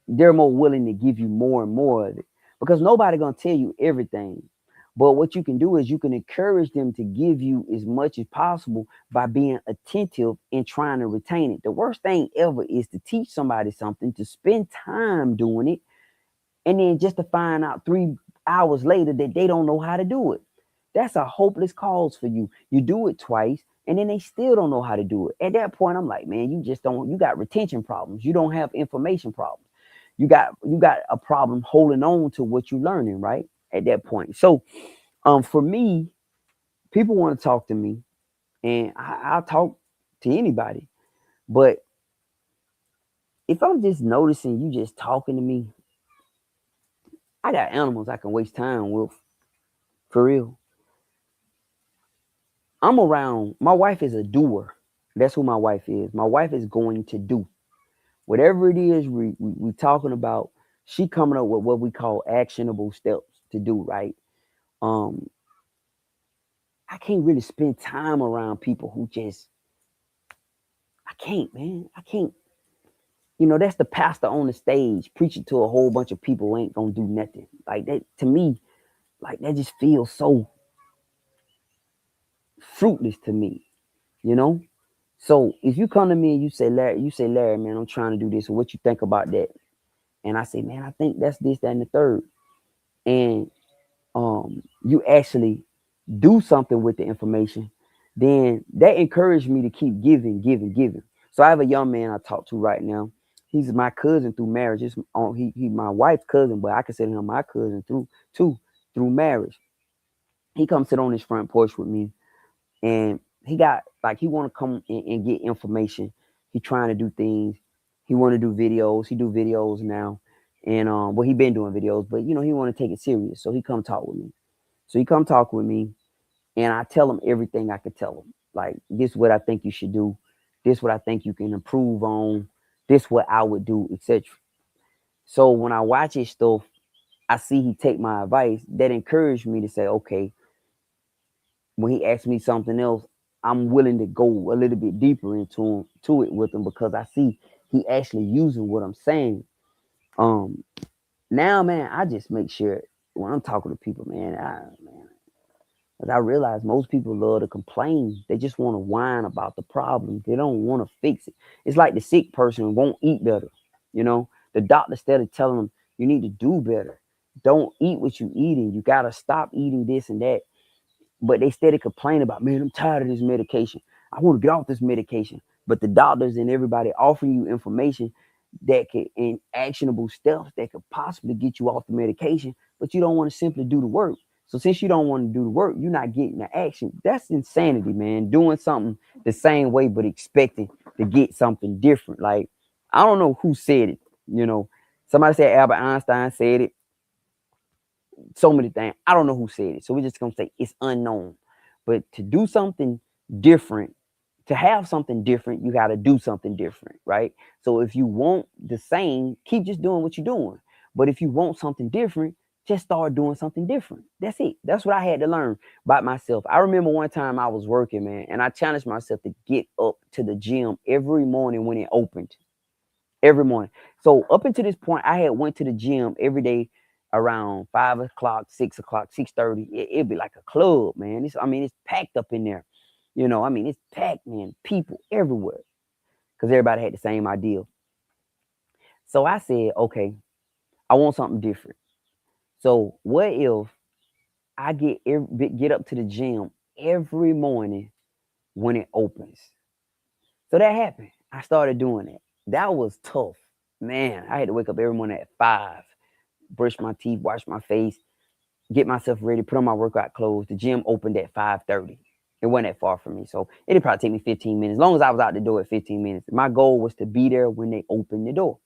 they're more willing to give you more and more of it. Because nobody gonna tell you everything. But what you can do is you can encourage them to give you as much as possible by being attentive and trying to retain it. The worst thing ever is to teach somebody something, to spend time doing it, and then just to find out 3 hours later that they don't know how to do it. That's a hopeless cause for you. You do it twice, and then they still don't know how to do it. At that point, I'm like, man, you got retention problems. You don't have information problems. You got a problem holding on to what you're learning, right? At that point. So for me, people want to talk to me, and I'll talk to anybody. But if I'm just noticing you just talking to me, I got animals I can waste time with. For real. I'm around, my wife is a doer. That's who my wife is. My wife is going to do whatever it is we talking about. She coming up with what we call actionable steps to do, right? Um, I can't really spend time around people who just, I can't, man. I can't. That's the pastor on the stage preaching to a whole bunch of people who ain't gonna do nothing. Like that to me, like that just feels so fruitless to me, you know? So if you come to me and you say, Larry, man, I'm trying to do this. What you think about that? And I say, man, I think that's this, that, and the third. And you actually do something with the information, then that encouraged me to keep giving, giving, giving. So I have a young man I talk to right now. He's my cousin through marriage. He my wife's cousin, but I consider him my cousin through marriage. He comes sit on his front porch with me, and he want to come and get information. He trying to do things. He want to do videos. He do videos now, and well, he been doing videos, but he want to take it serious. So he come talk with me. So he come talk with me, and I tell him everything I could tell him. Like, this is what I think you should do. This is what I think you can improve on. This is what I would do, etc. So when I watch his stuff, I see he take my advice. That encouraged me to say, okay, when he asks me something else, I'm willing to go a little bit deeper to it with him because I see he actually using what I'm saying. Now, man, I just make sure when I'm talking to people, man, because I realize most people love to complain. They just want to whine about the problem. They don't want to fix it. It's like the sick person won't eat better. The doctor instead of telling them you need to do better, don't eat what you eating. You got to stop eating this and that. But they steady complain about, man, I'm tired of this medication. I want to get off this medication. But the doctors and everybody offering you information that can, and actionable steps that could possibly get you off the medication, but you don't want to simply do the work. So since you don't want to do the work, you're not getting the action. That's insanity, man. Doing something the same way, but expecting to get something different. Like, I don't know who said it. Somebody said Albert Einstein said it. So many things. I don't know who said it. So we're just gonna say it's unknown. But to do something different, to have something different, you got to do something different, right? So if you want the same, keep just doing what you're doing. But if you want something different, just start doing something different. That's it. That's what I had to learn about myself. I remember one time I was working, man, and I challenged myself to get up to the gym every morning when it opened. Every morning. So up until this point, I had went to the gym every day around 5 o'clock, 6 o'clock, 6:30. It'd be like a club, man. It's packed up in there. It's packed, man. People everywhere because everybody had the same idea. So I said, okay, I want something different. So what if I get up to the gym every morning when it opens? So that happened. I started doing it. That was tough, man. I had to wake up every morning at 5, brush my teeth, wash my face, get myself ready, put on my workout clothes. The gym opened at 5:30. It wasn't that far from me, so it'd probably take me 15 minutes. As long as I was out the door at 15 minutes. My goal was to be there when they opened the door.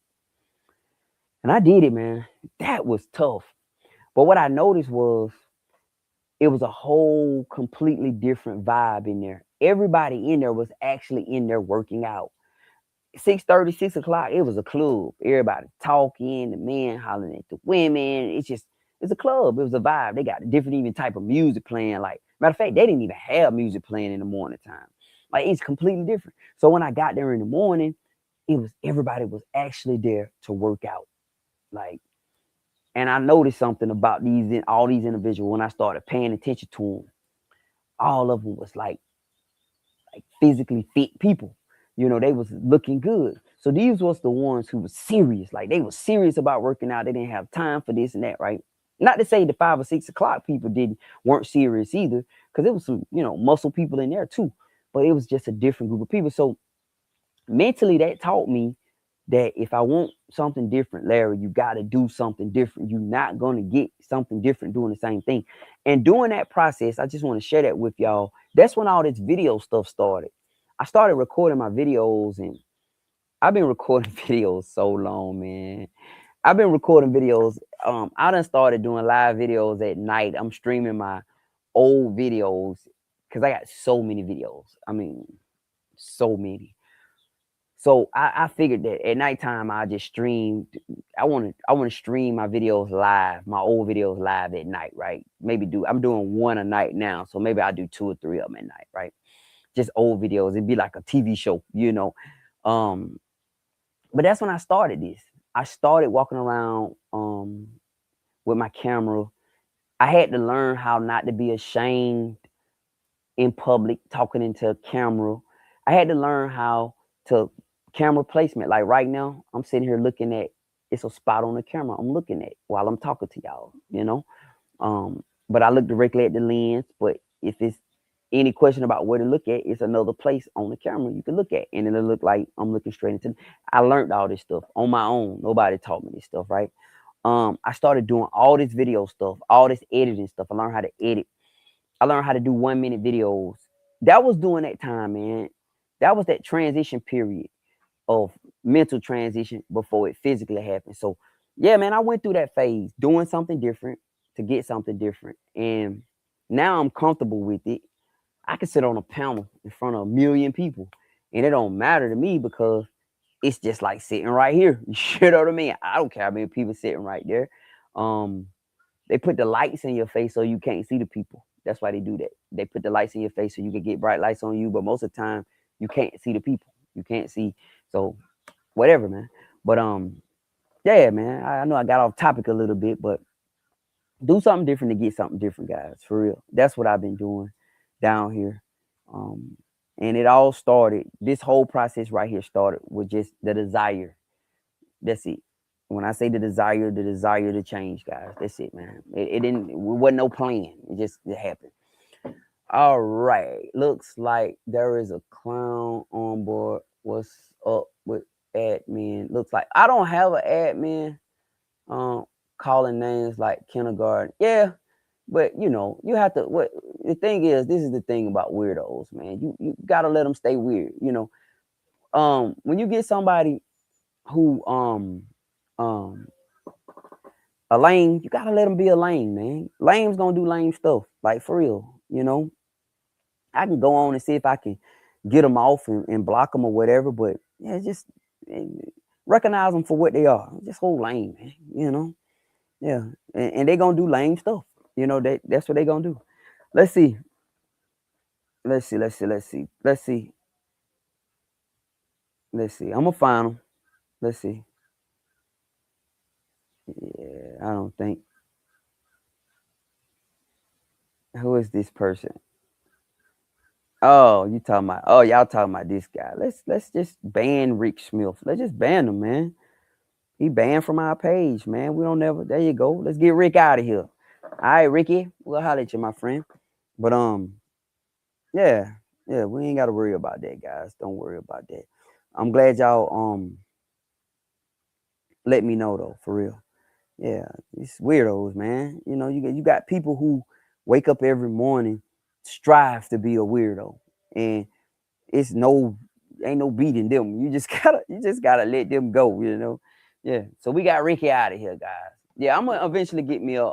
And I did it, man. That was tough. But what I noticed was it was a whole completely different vibe in there. Everybody in there was actually in there working out. 6:30, 6 o'clock, it was a club. Everybody talking, the men hollering at the women. It's a club. It was a vibe. They got a different even type of music playing. Like, matter of fact, they didn't even have music playing in the morning time. Like, it's completely different. So when I got there in the morning, everybody was actually there to work out. Like, and I noticed something about all these individuals when I started paying attention to them. All of them was like physically fit people. They was looking good. So these was the ones who was serious. Like, they were serious about working out. They didn't have time for this and that, right? Not to say the 5 or 6 o'clock people weren't serious either, because it was some, muscle people in there too. But it was just a different group of people. So mentally, that taught me that if I want something different, Larry, you got to do something different. You're not going to get something different doing the same thing. And during that process, I just want to share that with y'all. That's when all this video stuff started. I started recording my videos, and I've been recording videos so long, man. I've been recording videos. I done started doing live videos at night. I'm streaming my old videos because I got so many videos. So many. So I figured that at nighttime I just streamed. I want to stream my videos live, my old videos live at night, right? I'm doing one a night now, so maybe I'll do 2 or 3 of them at night, right? Just old videos. It'd be like a TV show, But that's when I started this. I started walking around with my camera. I had to learn how not to be ashamed in public talking into a camera. I had to learn how to camera placement. Like right now, I'm sitting here looking at it's a spot on the camera I'm looking at while I'm talking to y'all. But I look directly at the lens. But if it's any question about where to look at, it's another place on the camera you can look at, and it'll look like I'm looking straight into. I learned all this stuff on my own. Nobody taught me this stuff, right? I started doing all this video stuff, all this editing stuff. I learned how to edit. I learned how to do 1-minute videos. That was during that time, man. That was that transition period of mental transition before it physically happened. So, yeah, man, I went through that phase doing something different to get something different. And now I'm comfortable with it. I can sit on a panel in front of 1,000,000 people, and it don't matter to me because it's just like sitting right here. You know what I mean? I don't care how many people sitting right there. They put the lights in your face so you can't see the people. That's why they do that. They put the lights in your face so you can get bright lights on you, but most of the time you can't see the people. You can't see. So whatever, man. But yeah, man. I know I got off topic a little bit, but do something different to get something different, guys. For real. That's what I've been doing down here. Um, and it all started, this whole process right here started with just the desire. That's it. When I say the desire to change, guys. That's it, man. It wasn't no plan. It happened. All right. Looks like there is a clown on board. What's up with admin? Looks like I don't have an admin calling names like kindergarten. Yeah, But you know, you have to. What the thing is, this is the thing about weirdos, man. You gotta let them stay weird. You know, when you get somebody who um a lame, you gotta let them be a lame, man. Lame's gonna do lame stuff, like for real. You know, I can go on and see if I can get them off and block them or whatever. But yeah, just eh, recognize them for what they are. Just hold lame, man. You know, yeah, and they gonna do lame stuff. You know, that's what they gonna do. Let's see. Let's see. Let's see. Let's see. Let's see. Let's see. I'm gonna find them. Let's see. Yeah, I don't think. Who is this person? Oh, you talking about? Oh, y'all talking about this guy? Let's just ban Rick Smith. Let's just ban him, man. He banned from our page, man. We don't never. There you go. Let's get Rick out of here. All right, Ricky. We'll holler at you, my friend. But yeah, yeah. We ain't got to worry about that, guys. Don't worry about that. I'm glad y'all let me know though, for real. Yeah, it's weirdos, man. You know, you got people who wake up every morning, strive to be a weirdo, and it's no ain't no beating them. You just gotta let them go. You know, yeah. So we got Ricky out of here, guys. Yeah, I'm gonna eventually get me a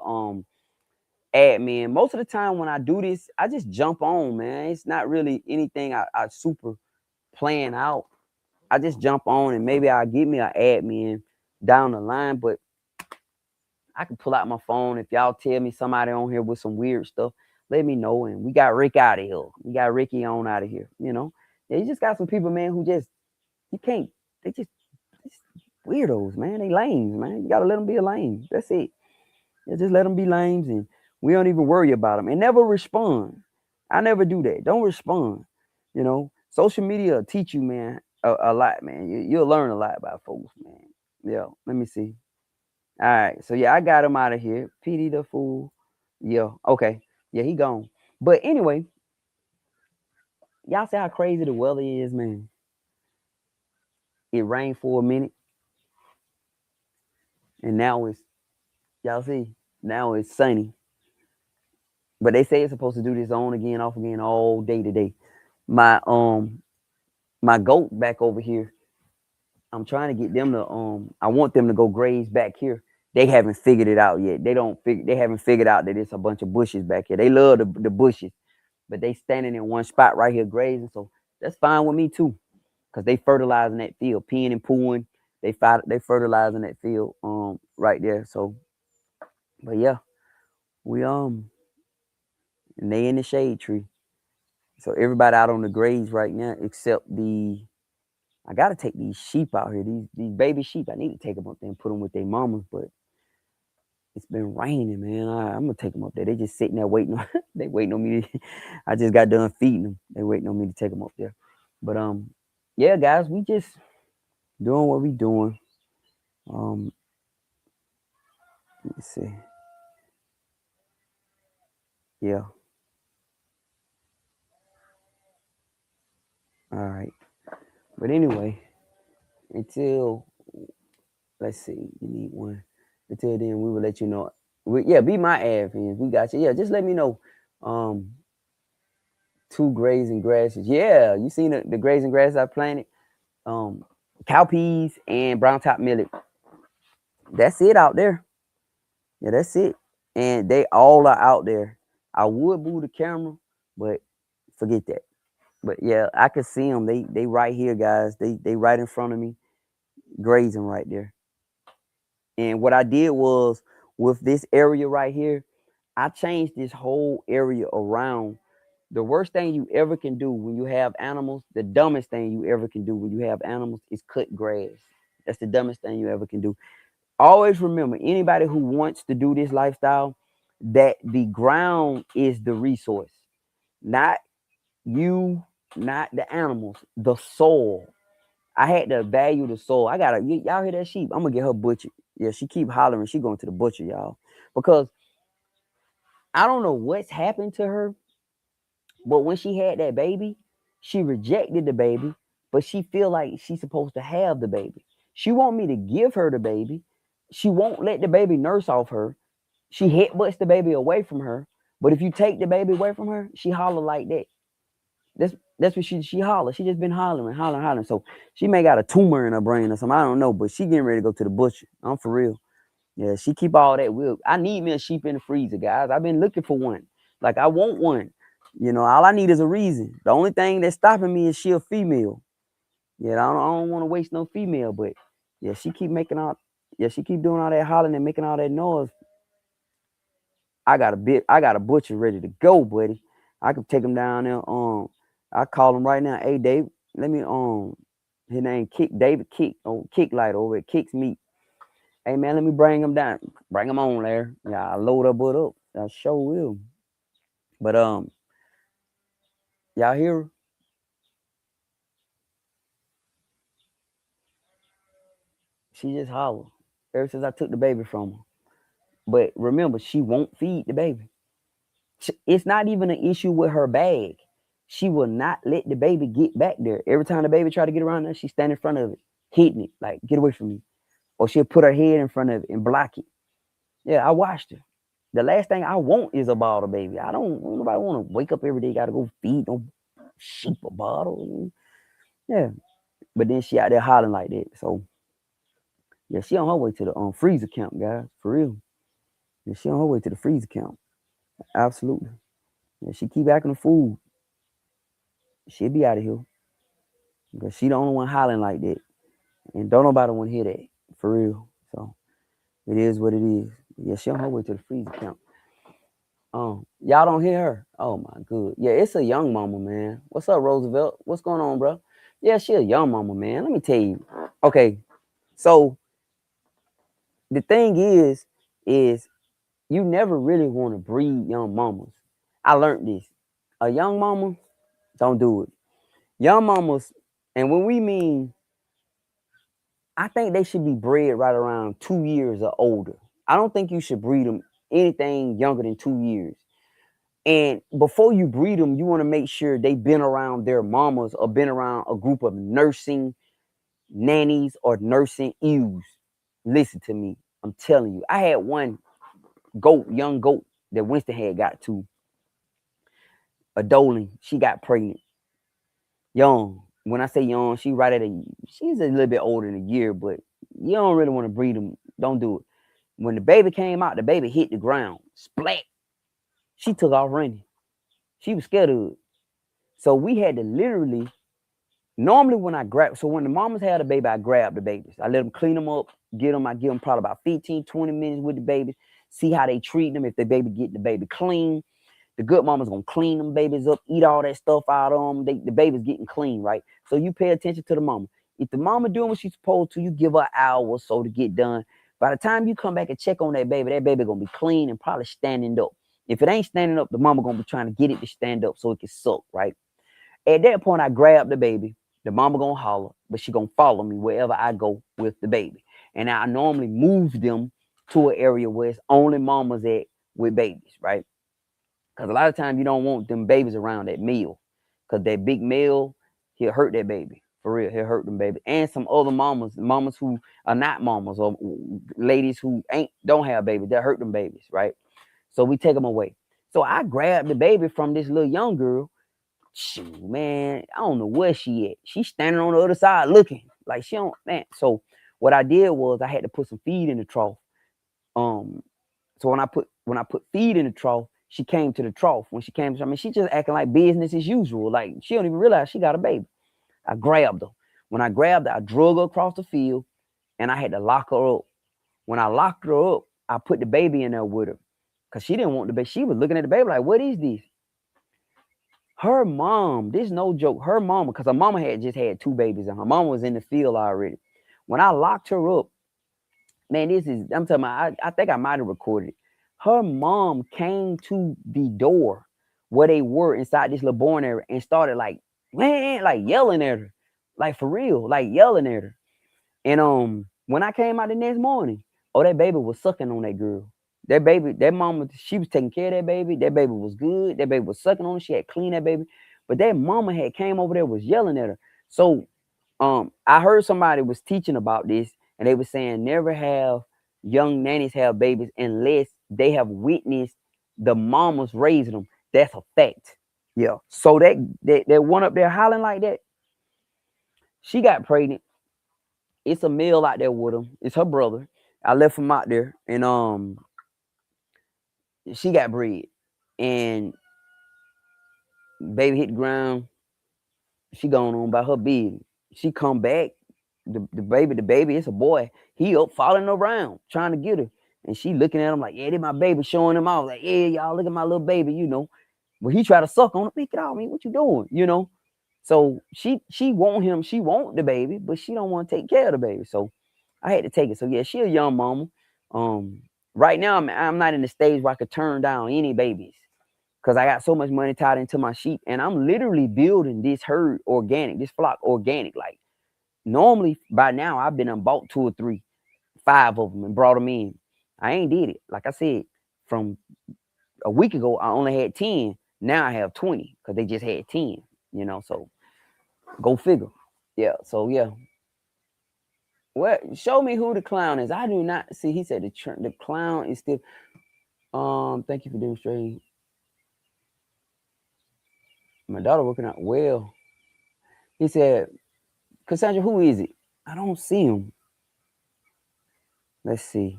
admin. Most of the time when I do this, I just jump on, man. It's not really anything I super plan out. I just jump on and maybe I'll get me an admin down the line, but I can pull out my phone. If y'all tell me somebody on here with some weird stuff, let me know. And we got Rick out of here. We got Ricky on out of here. You know, yeah, you just got some people, man, who just you can't. They just weirdos, man. They lames, man. You gotta let them be a lame. That's it. Yeah, just let them be lames, and we don't even worry about them and never respond. I never do that. Don't respond. You know, social media will teach you, man, a lot, man. You'll learn a lot about folks, man. Yeah. Let me see. All right. So yeah, I got him out of here. PD the fool. Yeah. Okay. Yeah, he gone. But anyway, y'all see how crazy the weather is, man. It rained for a minute, and now it's y'all see now it's sunny. But they say it's supposed to do this on again, off again all day today. My my goat back over here. I'm trying to get them to I want them to go graze back here. They haven't figured it out yet. They haven't figured out that it's a bunch of bushes back here. They love the bushes, but they standing in one spot right here grazing. So that's fine with me too. Cause they fertilizing that field, peeing and pooing. They fertilizing that field right there. So but yeah, we and they in the shade tree. So everybody out on the graze right now, except I gotta take these sheep out here. These baby sheep. I need to take them up there and put them with their mamas, but it's been raining, man. I'm gonna take them up there. They just sitting there waiting. They waiting on me. I just got done feeding them. They waiting on me to take them up there. But yeah, guys, we just doing what we doing. Um, let me see. Yeah. All right. But anyway, until let's see, you need one. Until then, we will let you know. Yeah, be my admin. We got you. Yeah, just let me know. Um, two grazing grasses. Yeah, you seen the grazing grass I planted? Um, cowpeas and brown top millet. That's it out there. Yeah, that's it. And they all are out there. I would move the camera, but forget that. But yeah, I could see them. They right here, guys. They right in front of me, grazing right there. And what I did was with this area right here, I changed this whole area around. The worst thing you ever can do when you have animals, the dumbest thing you ever can do when you have animals is cut grass. That's the dumbest thing you ever can do. Always remember, anybody who wants to do this lifestyle, that the ground is the resource, not you, not the animals, the soil. I had to value the soul. Y'all hear that sheep? I'm gonna get her butchered. Yeah, she keep hollering. She going to the butcher, y'all. Because I don't know what's happened to her, but when she had that baby, she rejected the baby, but she feel like she's supposed to have the baby. She want me to give her the baby. She won't let the baby nurse off her. She headbutts the baby away from her. But if you take the baby away from her, she holler like that. That's what she holler. She just been hollering. So she may got a tumor in her brain or something. I don't know, but she getting ready to go to the butcher. I'm for real. Yeah, she keep all that. I need me a sheep in the freezer, guys. I've been looking for one. Like I want one. All I need is a reason. The only thing that's stopping me is she a female. Yeah, I don't want to waste no female, but yeah, she keep making out. Yeah, she keep doing all that hollering and making all that noise. I got a butcher ready to go, buddy. I could take him down there. I call him right now. Hey, Dave, let me his name Kick David Kick Kick Light over at Kick's Meat. Hey man, let me bring him down. Bring him on there. Yeah, I load that butt up. I sure will. But y'all hear her? She just holler ever since I took the baby from her. But remember, she won't feed the baby. It's not even an issue with her bag. She will not let the baby get back there. Every time the baby try to get around there, she stand in front of it, hitting it, like, get away from me. Or she'll put her head in front of it and block it. Yeah, I watched her. The last thing I want is a bottle baby. Nobody want to wake up every day, got to go feed no sheep a bottle. Yeah. But then she out there hollering like that. So, yeah, she on her way to the freezer camp, guys. For real. Yeah, she on her way to the freezer camp. Absolutely. Yeah, she keep acting a fool. She'll be out of here. Because she the only one hollering like that. And don't nobody want to hear that. For real. So it is what it is. Yeah, she on her way to the freezer camp. Y'all don't hear her. Oh my good. Yeah, it's a young mama, man. What's up, Roosevelt? What's going on, bro? Yeah, she a young mama, man. Let me tell you. Okay, so the thing is you never really want to breed young mamas. I learned this. A young mama, don't do it. Young mamas, and when we mean, I think they should be bred right around 2 years or older. I don't think you should breed them anything younger than 2 years. And before you breed them, you want to make sure they've been around their mamas or been around a group of nursing nannies or nursing ewes. Listen to me. I'm telling you. I had one young goat that Winston had got to. A Doling. She got pregnant. Young. When I say young, she's a little bit older than a year, but you don't really want to breed them. Don't do it. When the baby came out, the baby hit the ground. Splat. She took off running. She was scared of it. So we had to literally, normally when the mamas had a baby, I grab the babies. I let them clean them up, I give them probably about 15, 20 minutes with the babies, see how they treat them. If the baby get the baby clean, the good mama's gonna clean them babies up, eat all that stuff out of them. The baby's getting clean, right? So you pay attention to the mama. If the mama doing what she's supposed to, you give her an hour or so to get done. By the time you come back and check on that baby gonna be clean and probably standing up. If it ain't standing up, the mama gonna be trying to get it to stand up so it can suck, right? At that point, I grab the baby. The mama gonna holler, but she gonna follow me wherever I go with the baby. And I normally move them to an area where it's only mamas at with babies, right? Because a lot of times you don't want them babies around that meal. Because that big male, he'll hurt that baby. For real, he'll hurt them baby. And some other mamas who are not mamas, or ladies who don't have babies, that hurt them babies, right? So we take them away. So I grabbed the baby from this little young girl. Shoot, man, I don't know where she at. She's standing on the other side looking like she don't, man. So what I did was I had to put some feed in the trough. So when I put feed in the trough, she came to the trough. When she came, she just acting like business as usual. Like she don't even realize she got a baby. I grabbed her. When I grabbed her, I drug her across the field, and I had to lock her up. When I locked her up, I put the baby in there with her, because she didn't want the baby. She was looking at the baby like, what is this? Her mom, this is no joke, her mama, because her mama had just had 2 babies, and her mama was in the field already. When I locked her up, man, I'm talking about, I think I might have recorded it. Her mom came to the door where they were inside this little born area and started like, man, like yelling at her. Like for real, like yelling at her. And when I came out the next morning, that baby was sucking on that girl. That baby, that mama, she was taking care of that baby. That baby was good. That baby was sucking on her. She had cleaned that baby. But that mama had came over there, was yelling at her. So I heard somebody was teaching about this, and they were saying never have young nannies have babies unless they have witnessed the mamas raising them. That's a fact. Yeah. So that one up there hollering like that, she got pregnant. It's a male out there with him. It's her brother. I left him out there, and she got bred, and baby hit the ground. She gone on by her business. She come back. The baby, it's a boy. He up following around trying to get her, and she looking at him like, yeah, this my baby, showing him off like, yeah, y'all look at my little baby, you know. But he try to suck on her. Pick it off, me. What you doing? You know. So she want him. She want the baby, but she don't want to take care of the baby. So I had to take it. So yeah, she a young mama. Right now I'm not in the stage where I could turn down any babies because I got so much money tied into my sheep, and I'm literally building this herd organic, this flock organic. Like normally by now I've been and bought 2 or 3, 5 of them and brought them in. I ain't did it. Like I said, from a week ago I only had 10. Now I have 20 because they just had 10. You know, so go figure. Yeah. So yeah. What? Show me who the clown is. I do not see. He said the clown is still. Thank you for demonstrating. My daughter working out well. He said, Cassandra, who is it? I don't see him. Let's see.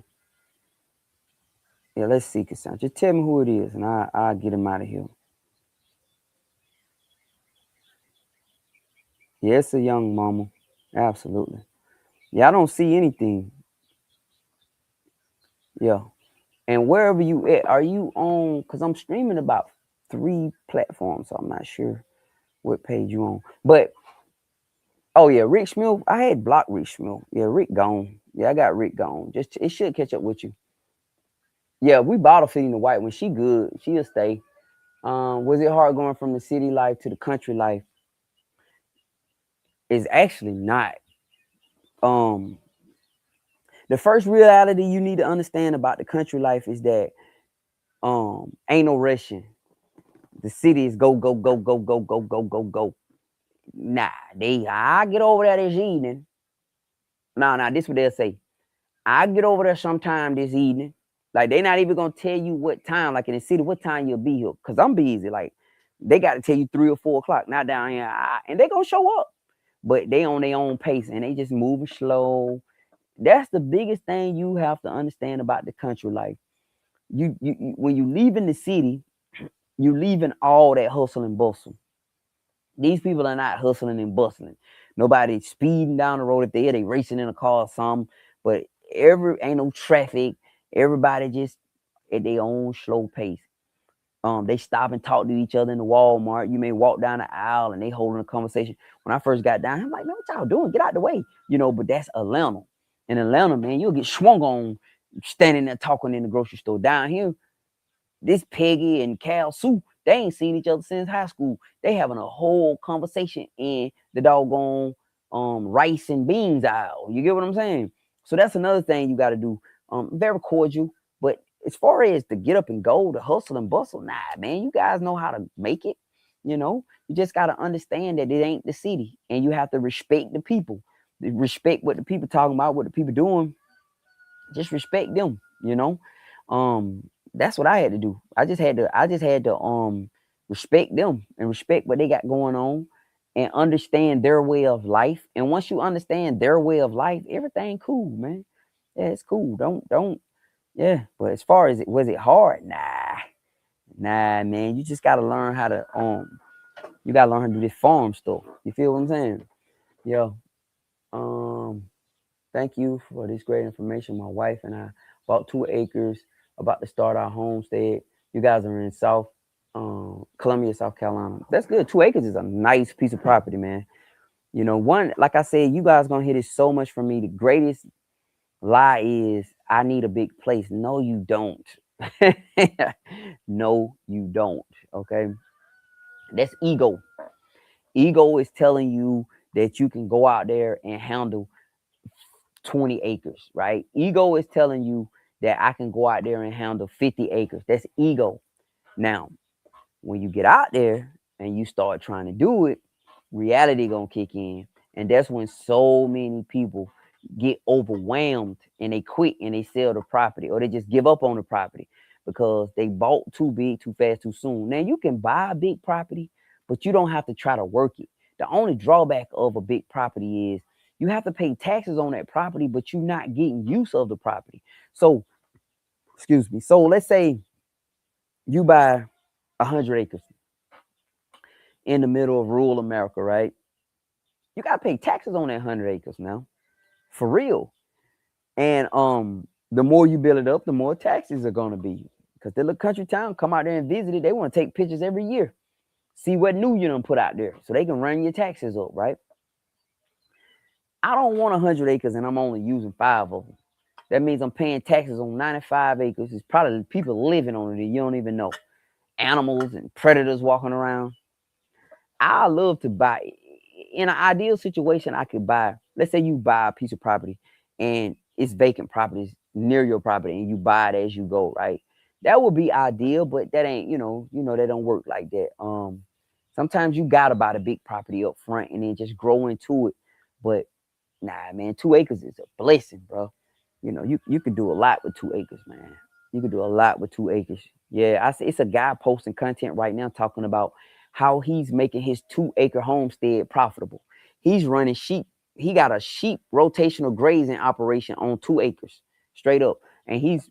Yeah, let's see, Cassandra. Just tell me who it is, and I'll get him out of here. Yeah, it's a young mama. Absolutely. Yeah, I don't see anything. Yeah. And wherever you at, are you on? Because I'm streaming about 3 platforms, so I'm not sure what page you on. But oh yeah, Rick Smith. I had blocked Rick Smith. Yeah, Rick gone. Yeah, I got Rick gone. Just it should catch up with you. Yeah, we bottle feeding the white one. She good. She'll stay. Was it hard going from the city life to the country life? It's actually not. Um, the first reality you need to understand about the country life is that ain't no rushing. The city is go go go go go go go go go. Nah, I get over there this evening. Nah, this what they'll say. I get over there sometime this evening. Like they not even gonna tell you what time. Like in the city, what time you'll be here? Cause I'm busy. Like they got to tell you 3 or 4 o'clock. Not down here, and they gonna show up, but they on their own pace and they just moving slow. That's the biggest thing you have to understand about the country life. You when you leave in the city, you leaving all that hustle and bustle. These people are not hustling and bustling. Nobody speeding down the road. If they racing in a car or something. But ain't no traffic. Everybody just at their own slow pace. They stop and talk to each other in the Walmart. You may walk down the aisle and they holding a conversation. When I first got down, I'm like, man, what y'all doing? Get out the way. You know, but that's Atlanta. In Atlanta, man, you'll get swung on standing there talking in the grocery store. Down here, this Peggy and Cal Sue, they ain't seen each other since high school. They having a whole conversation in the doggone rice and beans aisle. You get what I'm saying? So that's another thing you got to do. Very cordial, but as far as to get up and go, to hustle and bustle, nah, man, you guys know how to make it. You know, you just got to understand that it ain't the city, and you have to respect the people. Respect what the people talking about, what the people doing. Just respect them. You know, that's what I had to do. I just had to respect them and respect what they got going on and understand their way of life. And once you understand their way of life, everything cool, man. Yeah, it's cool. Don't yeah. But as far as was it hard? Nah, man. You just gotta learn how to you gotta learn how to do this farm stuff. You feel what I'm saying? Yeah. Thank you for this great information. My wife and I bought 2 acres, about to start our homestead. You guys are in Columbia, South Carolina. That's good. 2 acres is a nice piece of property, man. You know, one, like I said, you guys gonna hear this so much from me. The greatest lie is I need a big place. No, you don't. No, you don't. Okay. That's ego. Ego is telling you that you can go out there and handle 20 acres, right? Ego is telling you that I can go out there and handle 50 acres. That's ego. Now, when you get out there and you start trying to do it, reality gonna kick in. And that's when so many people get overwhelmed and they quit and they sell the property or they just give up on the property because they bought too big, too fast, too soon. Now you can buy a big property, but you don't have to try to work it. The only drawback of a big property is you have to pay taxes on that property, but you're not getting use of the property. So, excuse me. So let's say you buy 100 acres in the middle of rural America, right? You got to pay taxes on that 100 acres now, for real. And the more you build it up, the more taxes are going to be. Because the little country town come out there and visit it, they want to take pictures every year, see what new you done put out there, so they can run your taxes up, right? I don't want 100 acres and I'm only using 5 of them. That means I'm paying taxes on 95 acres. It's probably people living on it and you don't even know. Animals and predators walking around. I love to buy. In an ideal situation, I could buy, let's say you buy a piece of property and it's vacant properties near your property and you buy it as you go, right? That would be ideal, but that ain't, that don't work like that. Sometimes you gotta buy the big property up front and then just grow into it. But nah, man, 2 acres is a blessing, bro. You could do a lot with 2 acres, man. You could do a lot with 2 acres. Yeah, I see it's a guy posting content right now talking about how he's making his 2-acre homestead profitable. He's running sheep. He got a sheep rotational grazing operation on 2 acres, straight up. And he's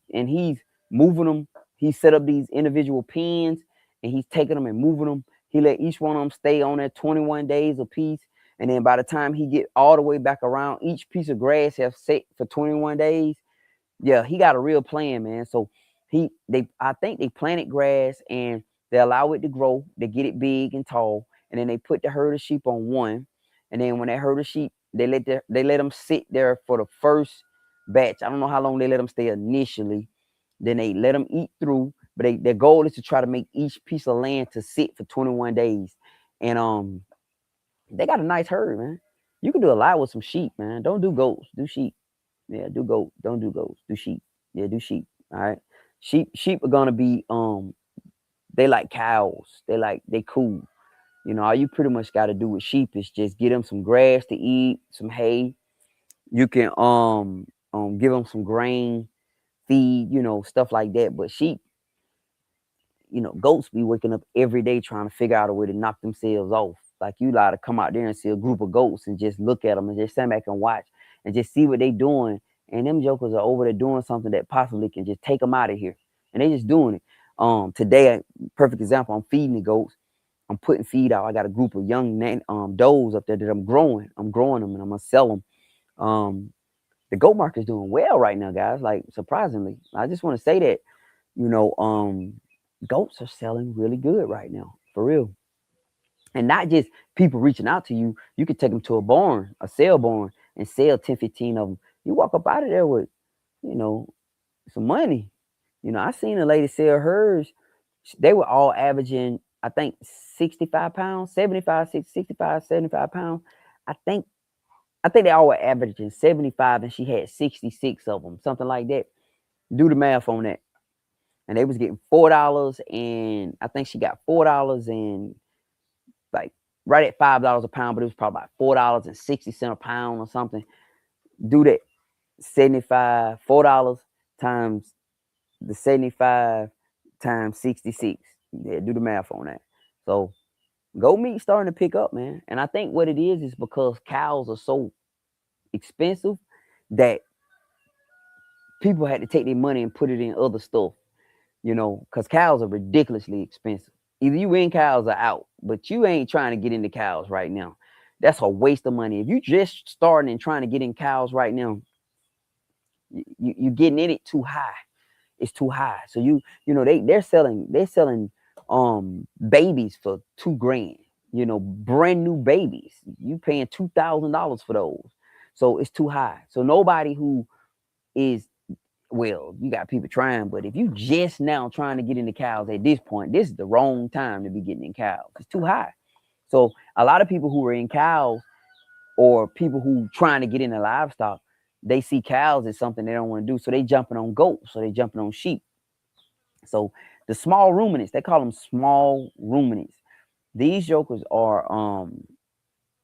moving them. He set up these individual pens and he's taking them and moving them. He let each one of them stay on there 21 days a piece. And then by the time he get all the way back around, each piece of grass have set for 21 days. Yeah, he got a real plan, man. So I think they planted grass and they allow it to grow. They get it big and tall, and then they put the herd of sheep on one. And then when that herd of sheep, they let them sit there for the first batch. I don't know how long they let them stay initially. Then they let them eat through. But their goal is to try to make each piece of land to sit for 21 days. And they got a nice herd, man. You can do a lot with some sheep, man. Don't do goats, do sheep. Yeah, do goat. Don't do goats. Do sheep. Yeah, do sheep. All right. Sheep are gonna be they like cows. They cool. All you pretty much gotta do with sheep is just get them some grass to eat, some hay. You can give them some grain, feed, stuff like that. But sheep, goats be waking up every day trying to figure out a way to knock themselves off. Like you lie to come out there and see a group of goats and just look at them and just stand back and watch and just see what they doing. And them jokers are over there doing something that possibly can just take them out of here. And they just doing it. Today, perfect example, I'm feeding the goats. I'm putting feed out. I got a group of young does up there that I'm growing. I'm growing them and I'm gonna sell them. The goat market is doing well right now, guys. Like surprisingly, I just want to say that, goats are selling really good right now, for real. And not just people reaching out to you. You could take them to a sale barn, and sell 10, 15 of them. You walk up out of there with, some money. I seen a lady sell hers. They were all averaging, I think, 65 pounds, 75, 65, 75 pounds. I think they all were averaging 75 and she had 66 of them, something like that. Do the math on that. And they was getting $4, and I think she got $4 and like right at $5 a pound, but it was probably like $4.60 a pound or something. Do that. 75, $4 times the 75 times 66. Yeah, do the math on that. So goat meat starting to pick up, man. And I think what it is because cows are so expensive that people had to take their money and put it in other stuff, because cows are ridiculously expensive. Either you in cows or out, but you ain't trying to get into cows right now. That's a waste of money. If you just starting and trying to get in cows right now, you're getting in it too high. It's too high. So they're selling babies for $2,000. Brand new babies. You paying $2,000 for those. So it's too high. So nobody who is, well, you got people trying, but if you just now trying to get into cows at this point, this is the wrong time to be getting in cows. It's too high. So a lot of people who are in cows, or people who trying to get into livestock, they see cows as something they don't want to do. So they jumping on goats, so they jumping on sheep. So the small ruminants, they call them small ruminants. These jokers are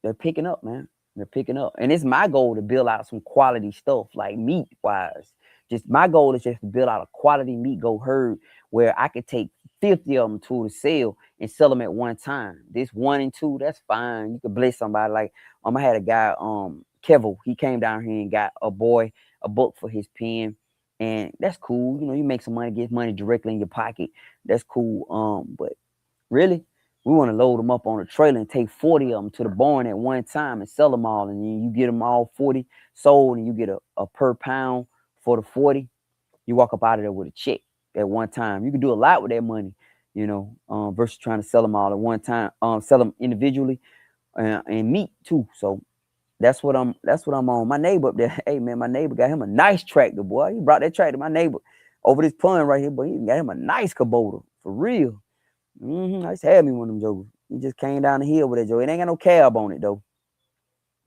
they're picking up, man. They're picking up. And it's my goal to build out some quality stuff, like meat wise. Just my goal is just to build out a quality meat goat herd where I could take 50 of them to the sale and sell them at one time. This 1 and 2, that's fine. You could bless somebody. Like I had a guy, Kevo, he came down here and got a book for his pen. And that's cool. You make some money, get money directly in your pocket. That's cool. But really, we want to load them up on a trailer and take 40 of them to the barn at one time and sell them all. And then you get them all 40 sold and you get a per pound for the 40. You walk up out of there with a check at one time. You can do a lot with that money, versus trying to sell them all at one time, sell them individually and meat too. So that's what I'm on. My neighbor up there, hey man, my neighbor got him a nice tractor, boy. He brought that tractor, my neighbor, over this pond right here, but he got him a nice Kubota, for real. I just had me one of them jokers. He just came down the hill with that joke. It ain't got no cab on it though.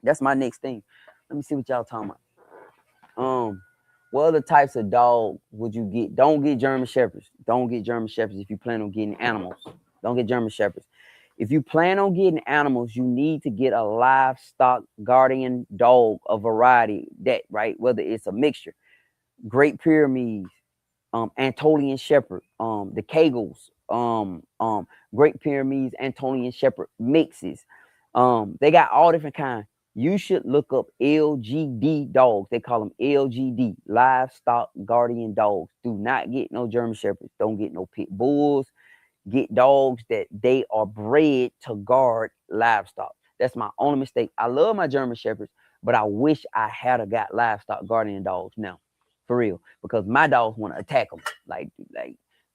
That's my next thing. Let me see what y'all talking about. What other types of dog would you get? Don't get German Shepherds. Don't get German Shepherds if you plan on getting animals. Don't get German Shepherds. If you plan on getting animals, you need to get a livestock guardian dog, a variety that, right? Whether it's a mixture, Great Pyrenees, Anatolian Shepherd, the Kegels, Great Pyrenees, Anatolian Shepherd mixes. They got all different kinds. You should look up LGD dogs. They call them LGD, livestock guardian dogs. Do not get no German Shepherds. Don't get no pit bulls. Get dogs that they are bred to guard livestock. That's my only mistake. I love my German Shepherds, but I wish I had got livestock guardian dogs now, for real, because my dogs want to attack them. Like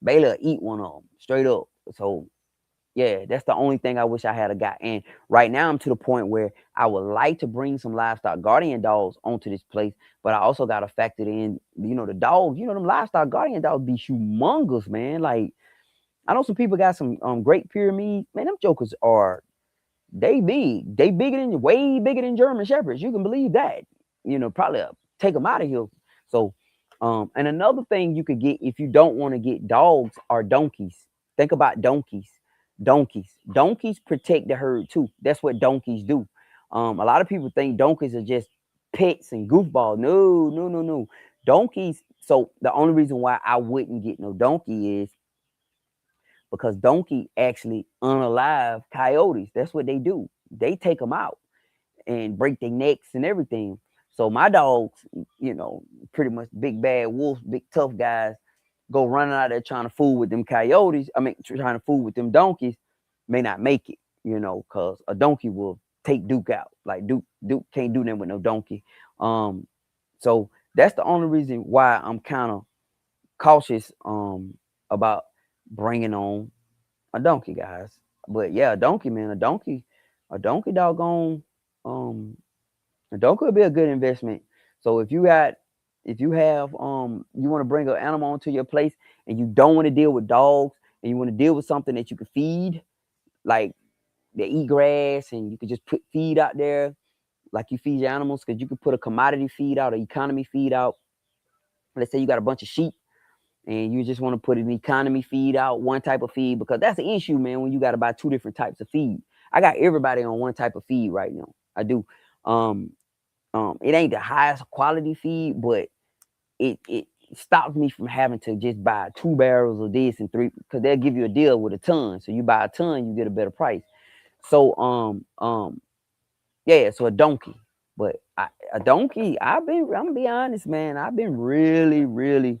Baylor will eat one of them straight up. So yeah, that's the only thing I wish I had got. And right now I'm to the point where I would like to bring some livestock guardian dogs onto this place, but I also got to factor in, the dogs. Them livestock guardian dogs be humongous, man. Like, I know some people got some Great Pyrenees. Man, them jokers they big. They way bigger than German Shepherds. You can believe that. Probably take them out of here. So, and another thing you could get if you don't want to get dogs are donkeys. Think about donkeys. Donkeys protect the herd too. That's what donkeys do. A lot of people think donkeys are just pets and goofballs. No. Donkeys. So the only reason why I wouldn't get no donkey is because donkey actually unalive coyotes. That's what they do. They take them out and break their necks and everything. So my dogs, pretty much big bad wolves, big tough guys, go running out there trying to fool with them coyotes. Trying to fool with them donkeys, may not make it, because a donkey will take Duke out. Like Duke can't do nothing with no donkey. So that's the only reason why I'm kind of cautious about bringing on a donkey, guys. But yeah, a donkey, man, a donkey doggone, a donkey would be a good investment. So if you have you want to bring an animal onto your place and you don't want to deal with dogs and you want to deal with something that you can feed, like they eat grass and you could just put feed out there like you feed your animals, because you could put a commodity feed out, or economy feed out. Let's say you got a bunch of sheep and you just want to put an economy feed out, one type of feed, because that's the issue, man, when you got to buy two different types of feed. I got everybody on one type of feed right now. I do. It ain't the highest quality feed, but it stops me from having to just buy 2 barrels of this and 3, because they'll give you a deal with a ton. So you buy a ton, you get a better price. So yeah, so a donkey. But a donkey, I'm gonna be honest, man, I've been really, really,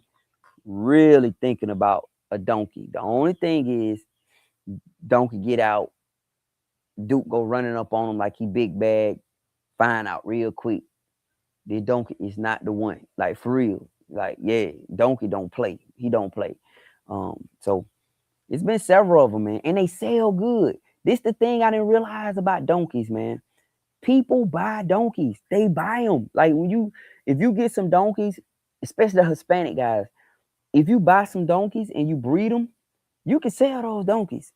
really thinking about a donkey. The only thing is, donkey get out, Duke go running up on him like he big bag, find out real quick. The donkey is not the one. Like, for real. Like, yeah, donkey don't play. He don't play. So it's been several of them, man, and they sell good. This the thing I didn't realize about donkeys, man. People buy donkeys. They buy them. Like, if you get some donkeys, especially the Hispanic guys, if you buy some donkeys and you breed them, you can sell those donkeys.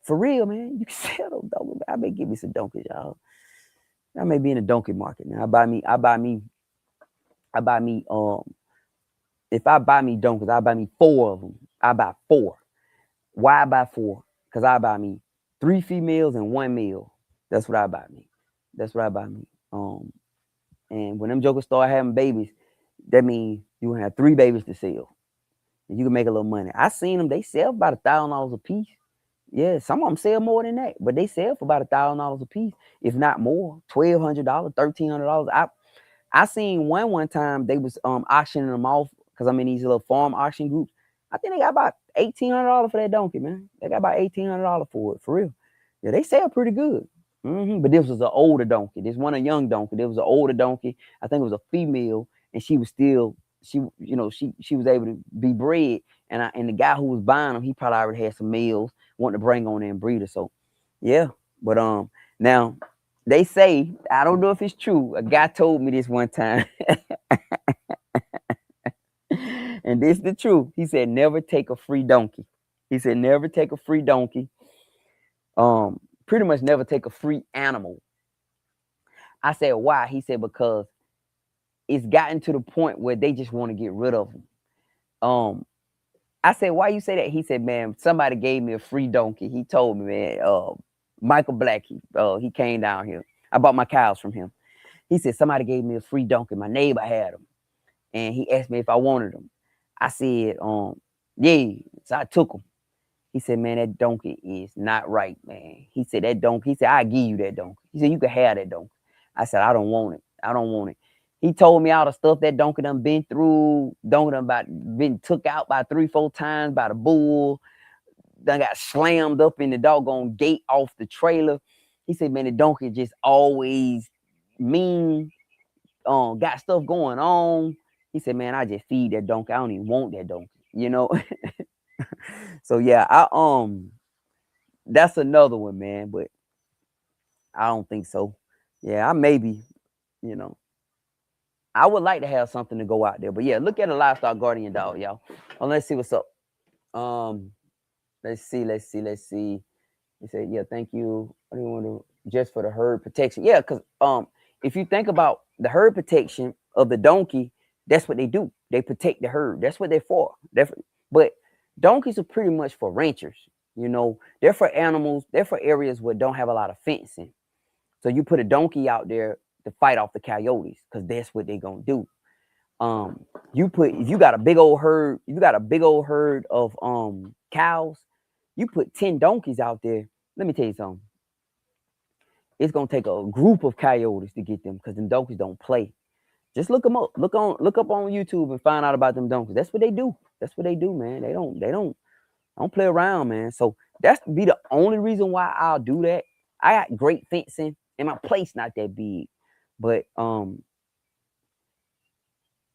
For real, man. You can sell those donkeys. I may give me some donkeys, y'all. I may be in the donkey market now. If I buy me donkeys, I buy me 4 of them. I buy 4. Why I buy 4? Because I buy me 3 females and 1 male. That's what I buy me. And when them jokers start having babies, that means You gonna have 3 babies to sell. And you can make a little money. I seen them, they sell about $1,000 a piece. Yeah, some of them sell more than that, but they sell for about $1,000 a piece, if not more. $1,200, $1,300. I seen one time they was auctioning them off because I'm in these little farm auction groups. I think they got about $1,800 for that donkey, man. They got about $1,800 for it, for real. Yeah, they sell pretty good. But this was an older donkey. This wasn't a young donkey. This was an older donkey. I think it was a female, and she was still she was able to be bred. And the guy who was buying them, he probably already had some males wanting to bring on there and breed her. So yeah, but now they say, I don't know if it's true. A guy told me this one time, and this is the truth. He said, never take a free donkey. He said, never take a free donkey. Pretty much never take a free animal. I said, why? He said, because it's gotten to the point where they just want to get rid of them. I said, why you say that? He said, man, somebody gave me a free donkey. He told me, man, Michael Black, he came down here. I bought my cows from him. He said, somebody gave me a free donkey. My neighbor had them. And he asked me if I wanted them. I said, yeah. So I took them. He said, man, that donkey is not right, man. He said, that donkey, he said, I'll give you that donkey. He said, you can have that donkey. I said, I don't want it. I don't want it. He told me all the stuff that donkey done been through. Donkey done been took out by 3-4 times by the bull. Done got slammed up in the doggone gate off the trailer. He said, man, the donkey just always mean. Got stuff going on. He said, man, I just feed that donkey. I don't even want that donkey, you know. So yeah, that's another one, man, but I don't think so. Yeah, I maybe, you know, I would like to have something to go out there, but yeah, look at a livestock guardian dog, y'all. Let's see what's up. Let's see. He said, yeah, thank you. What do you want to just for the herd protection? Yeah, because if you think about the herd protection of the donkey, that's what they do. They protect the herd. That's what they're for. But donkeys are pretty much for ranchers. You know, they're for animals. They're for areas where don't have a lot of fencing. So you put a donkey out there to fight off the coyotes because that's what they're gonna do. If you got a big old herd, of cows, you put 10 donkeys out there. Let me tell you something. It's gonna take a group of coyotes to get them because them donkeys don't play. Just look them up. Look up on YouTube and find out about them donkeys. That's what they do. That's what they do, man. They don't play around, man. So that's be the only reason why I'll do that. I got great fencing and my place not that big. But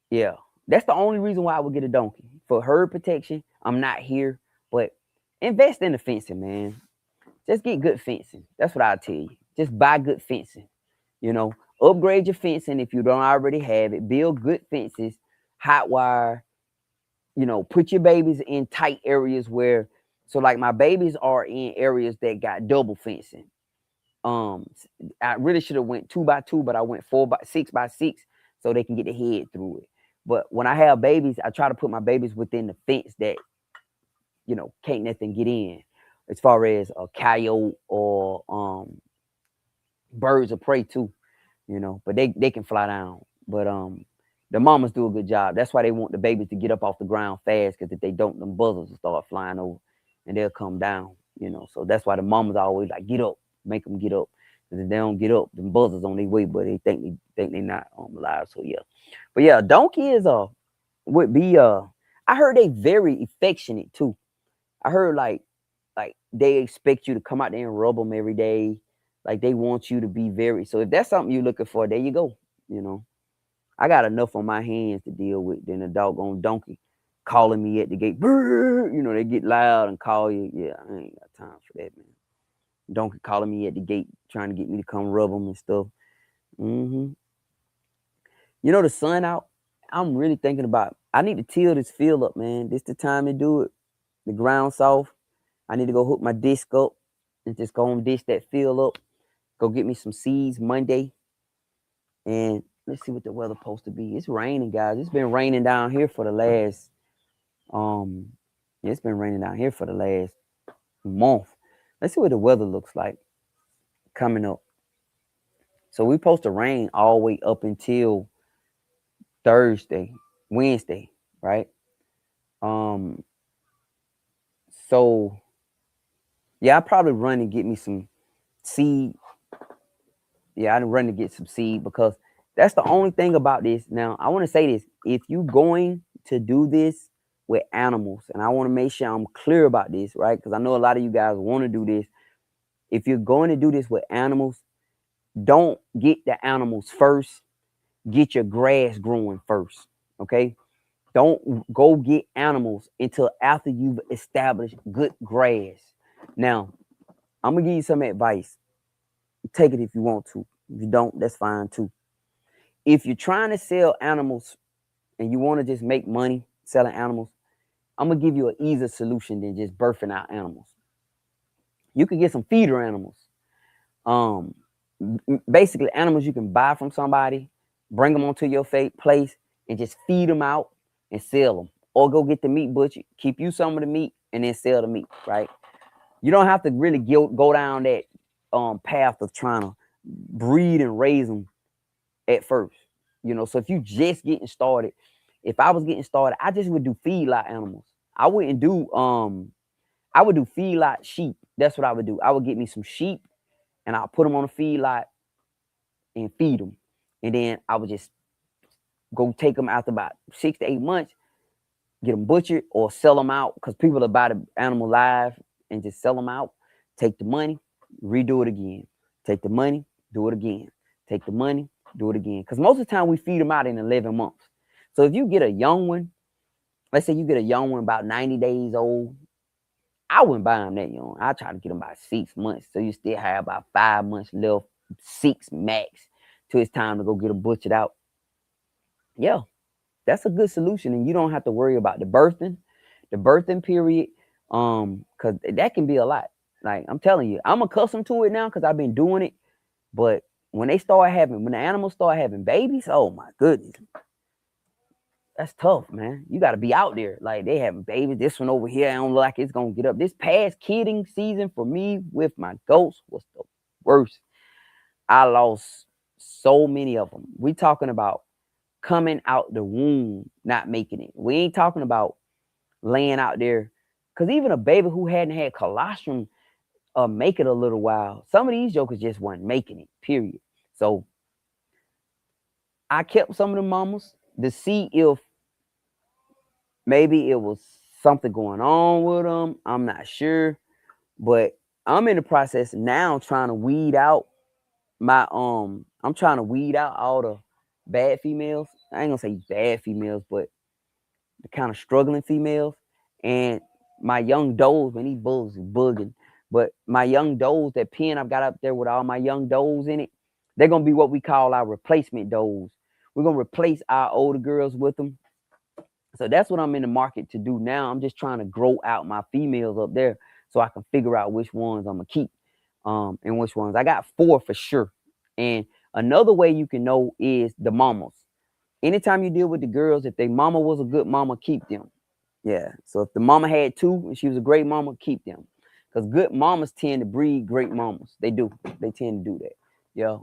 yeah, that's the only reason why I would get a donkey. For herd protection. I'm not here, but invest in the fencing, man. Just get good fencing. That's what I'll tell you. Just buy good fencing. You know, upgrade your fencing if you don't already have it. Build good fences, hot wire. You know, put your babies in tight areas where, so like my babies are in areas that got double fencing. I really should have went 2x2, but I went 6x6 so they can get their head through it. But when I have babies, I try to put my babies within the fence that, you know, can't nothing get in, as far as a coyote or birds of prey too, you know, but they can fly down. But the mamas do a good job. That's why they want the babies to get up off the ground fast, because if they don't, them buzzers will start flying over and they'll come down, you know. So that's why the mamas always like, get up, make them get up. Because if they don't get up, them buzzers on their way, but they think they not alive. So yeah. But yeah, donkey is would be I heard they very affectionate too. I heard like they expect you to come out there and rub them every day. Like they want you to be very, so if that's something you're looking for, there you go. You know, I got enough on my hands to deal with than a doggone donkey calling me at the gate. Brr, you know, they get loud and call you. Yeah, I ain't got time for that, man. Donkey calling me at the gate, trying to get me to come rub them and stuff. You know, the sun out. I'm really thinking about, I need to till this field up, man. This the time to do it. The ground soft. I need to go hook my disc up and just go and dish that field up. Go get me some seeds Monday. And let's see what the weather supposed to be. It's raining, guys. It's been raining down here for the last it's been raining down here for the last month. Let's see what the weather looks like coming up. So we're supposed to rain all the way up until Thursday. Wednesday, right? So yeah, I probably run and get me some seed. Yeah, I'd run to get some seed because that's the only thing about this. Now, I want to say this. If you going to do this with animals, and I want to make sure I'm clear about this, right? Because I know a lot of you guys want to do this. If you're going to do this with animals, don't get the animals first. Get your grass growing first. Okay? Don't go get animals until after you've established good grass. Now, I'm gonna give you some advice. Take it if you want to. If you don't, that's fine too. If you're trying to sell animals and you want to just make money selling animals, I'm gonna give you an easier solution than just birthing out animals. You can get some feeder animals. Um, Basically animals you can buy from somebody, bring them onto your place, and just feed them out and sell them. Or go get the meat butcher, keep you some of the meat, and then sell the meat. Right? You don't have to really go down that path of trying to breed and raise them at first. So if you just getting started, if I was getting started, I just would do feedlot animals. I wouldn't do I would do feedlot sheep. That's what I would do. I would get me some sheep and I'll put them on a feedlot and feed them. And then I would just go take them after about 6 to 8 months, get them butchered or sell them out because people will buy the animal live and just sell them out. Take the money, redo it again. Take the money, do it again. Take the money, do it again. Because most of the time we feed them out in 11 months. So if you get a young one, let's say you get a young one about 90 days old, I wouldn't buy them that young. I try to get them about 6 months. So you still have about 5 months left, 6 max, till it's time to go get them butchered out. Yeah, that's a good solution. And you don't have to worry about the birthing period. Because that can be a lot. Like I'm telling you, I'm accustomed to it now because I've been doing it. But when the animals start having babies, oh my goodness. That's tough, man. You got to be out there. Like they having babies. This one over here, I don't look like it's gonna get up. This past kidding season for me with my goats was the worst. I lost so many of them. We talking about coming out the womb, not making it. We ain't talking about laying out there. Cause even a baby who hadn't had colostrum make it a little while. Some of these jokers just weren't making it, period. So I kept some of the mamas to see if maybe it was something going on with them. I'm not sure. But I'm in the process now trying to weed out I'm trying to weed out all the bad females. I ain't gonna say bad females, but the kind of struggling females. And my young does, man, these bulls is bugging. But my young does, that pen I've got up there with all my young does in it, they're gonna be what we call our replacement does. We're gonna replace our older girls with them. So that's what I'm in the market to do now. I'm just trying to grow out my females up there so I can figure out which ones I'm gonna keep, and which ones I got 4 for sure. And another way you can know is the mamas. Anytime you deal with the girls, if their mama was a good mama, keep them. Yeah. So if the mama had 2 and she was a great mama, keep them. Because good mamas tend to breed great mamas. They do. They tend to do that. Yeah.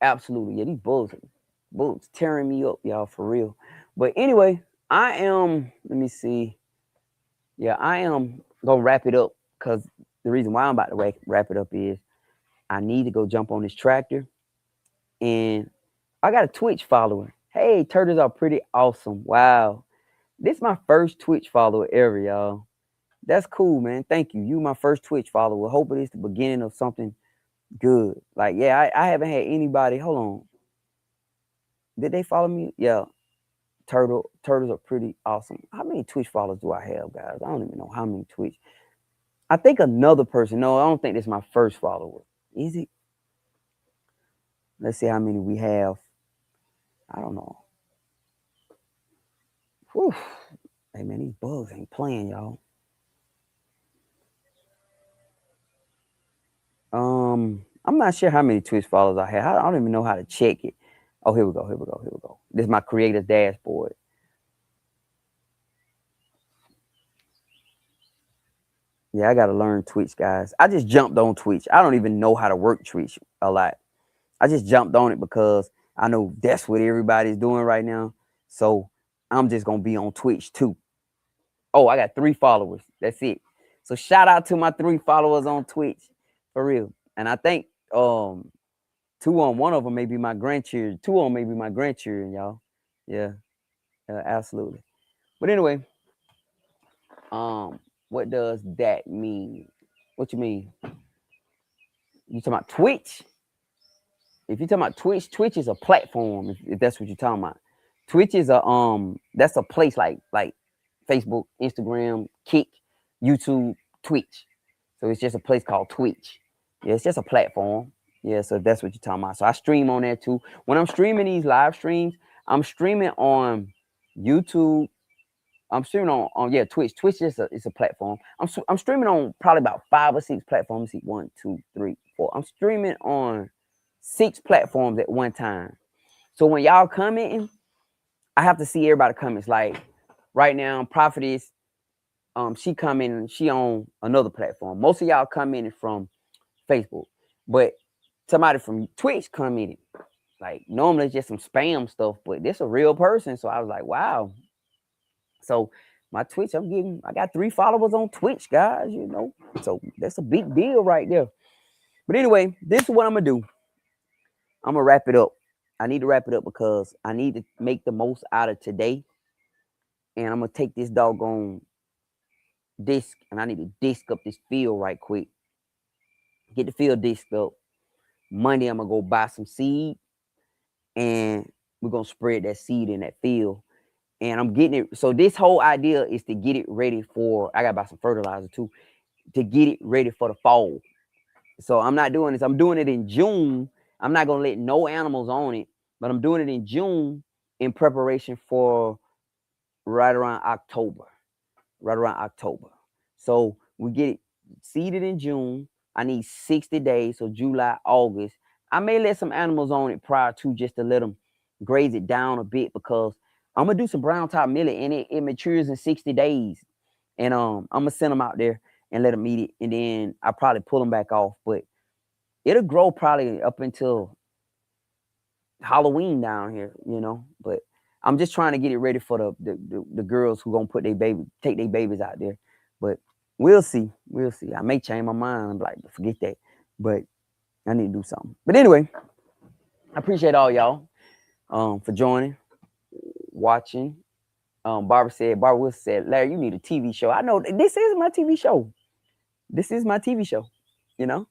Absolutely. Yeah, these bulls tearing me up, y'all, for real. But anyway, let me see. Yeah, I am gonna wrap it up because the reason why I'm about to wrap it up is I need to go jump on this tractor. And I got a Twitch follower. Hey, turtles are pretty awesome. Wow. This is my first Twitch follower ever, y'all. That's cool, man. Thank you. You my first Twitch follower. Hopefully it's the beginning of something good. Like, yeah, I haven't had anybody. Hold on. Did they follow me? Yeah. Turtles are pretty awesome. How many Twitch followers do I have, guys? I don't even know how many Twitch. I think another person. No, I don't think this is my first follower. Is it? Let's see how many we have. I don't know. Whew. Hey, man, these bugs ain't playing, y'all. I'm not sure how many Twitch followers I have. I don't even know how to check it. Oh, here we go. Here we go. Here we go. This is my creator's dashboard. Yeah, I got to learn Twitch, guys. I just jumped on Twitch. I don't even know how to work Twitch a lot. I just jumped on it because I know that's what everybody's doing right now. So I'm just gonna be on Twitch too. Oh, I got 3 followers. That's it. So shout out to my 3 followers on Twitch. For real. And I think 2 on one of them may be my grandchildren. 2 on maybe my grandchildren, y'all. Yeah, absolutely. But anyway, what does that mean? What you mean? You talking about Twitch? If you're talking about Twitch, Twitch is a platform. If that's what you're talking about, Twitch is a that's a place like Facebook, Instagram, Kick, YouTube, Twitch. So it's just a place called Twitch. Yeah, it's just a platform. Yeah, so that's what you're talking about. So I stream on there too. When I'm streaming these live streams, I'm streaming on YouTube. I'm streaming on yeah, Twitch. Twitch is a platform. I'm streaming on probably about 5 or 6 platforms. See, 1, 2, 3, 4. I'm streaming on 6 platforms at one time. So when y'all commenting, I have to see everybody comments. Like right now, Prophetess, she commenting, she on another platform. Most of y'all commenting from Facebook, but somebody from Twitch commented. Like normally it's just some spam stuff, but this a real person. So I was like, wow. So my Twitch, I got 3 followers on Twitch, guys, you know. So that's a big deal right there. But anyway, this is what I'm gonna do. I'm gonna wrap it up. I need to wrap it up because I need to make the most out of today. And I'm gonna take this doggone disc and I need to disc up this field right quick. Get the field disc up. Monday, I'm gonna go buy some seed and we're gonna spread that seed in that field. And I'm getting it. So this whole idea is to get it ready for, I gotta buy some fertilizer too, to get it ready for the fall. So I'm not doing this. I'm doing it in June. I'm not gonna let no animals on it, but I'm doing it in June in preparation for right around October. Right around October. So we get it seeded in June. I need 60 days, so July, August. I may let some animals on it prior to just to let them graze it down a bit because I'm gonna do some brown top millet and it matures in 60 days. And I'm gonna send them out there and let them eat it, and then I probably pull them back off. But it'll grow probably up until Halloween down here, you know. But I'm just trying to get it ready for the girls who gonna take their babies out there. But we'll see. We'll see. I may change my mind. I'm like, forget that. But I need to do something. But anyway, I appreciate all y'all for joining, watching. Barbara Wilson said, Larry, you need a TV show. I know this is my TV show. This is my TV show, you know.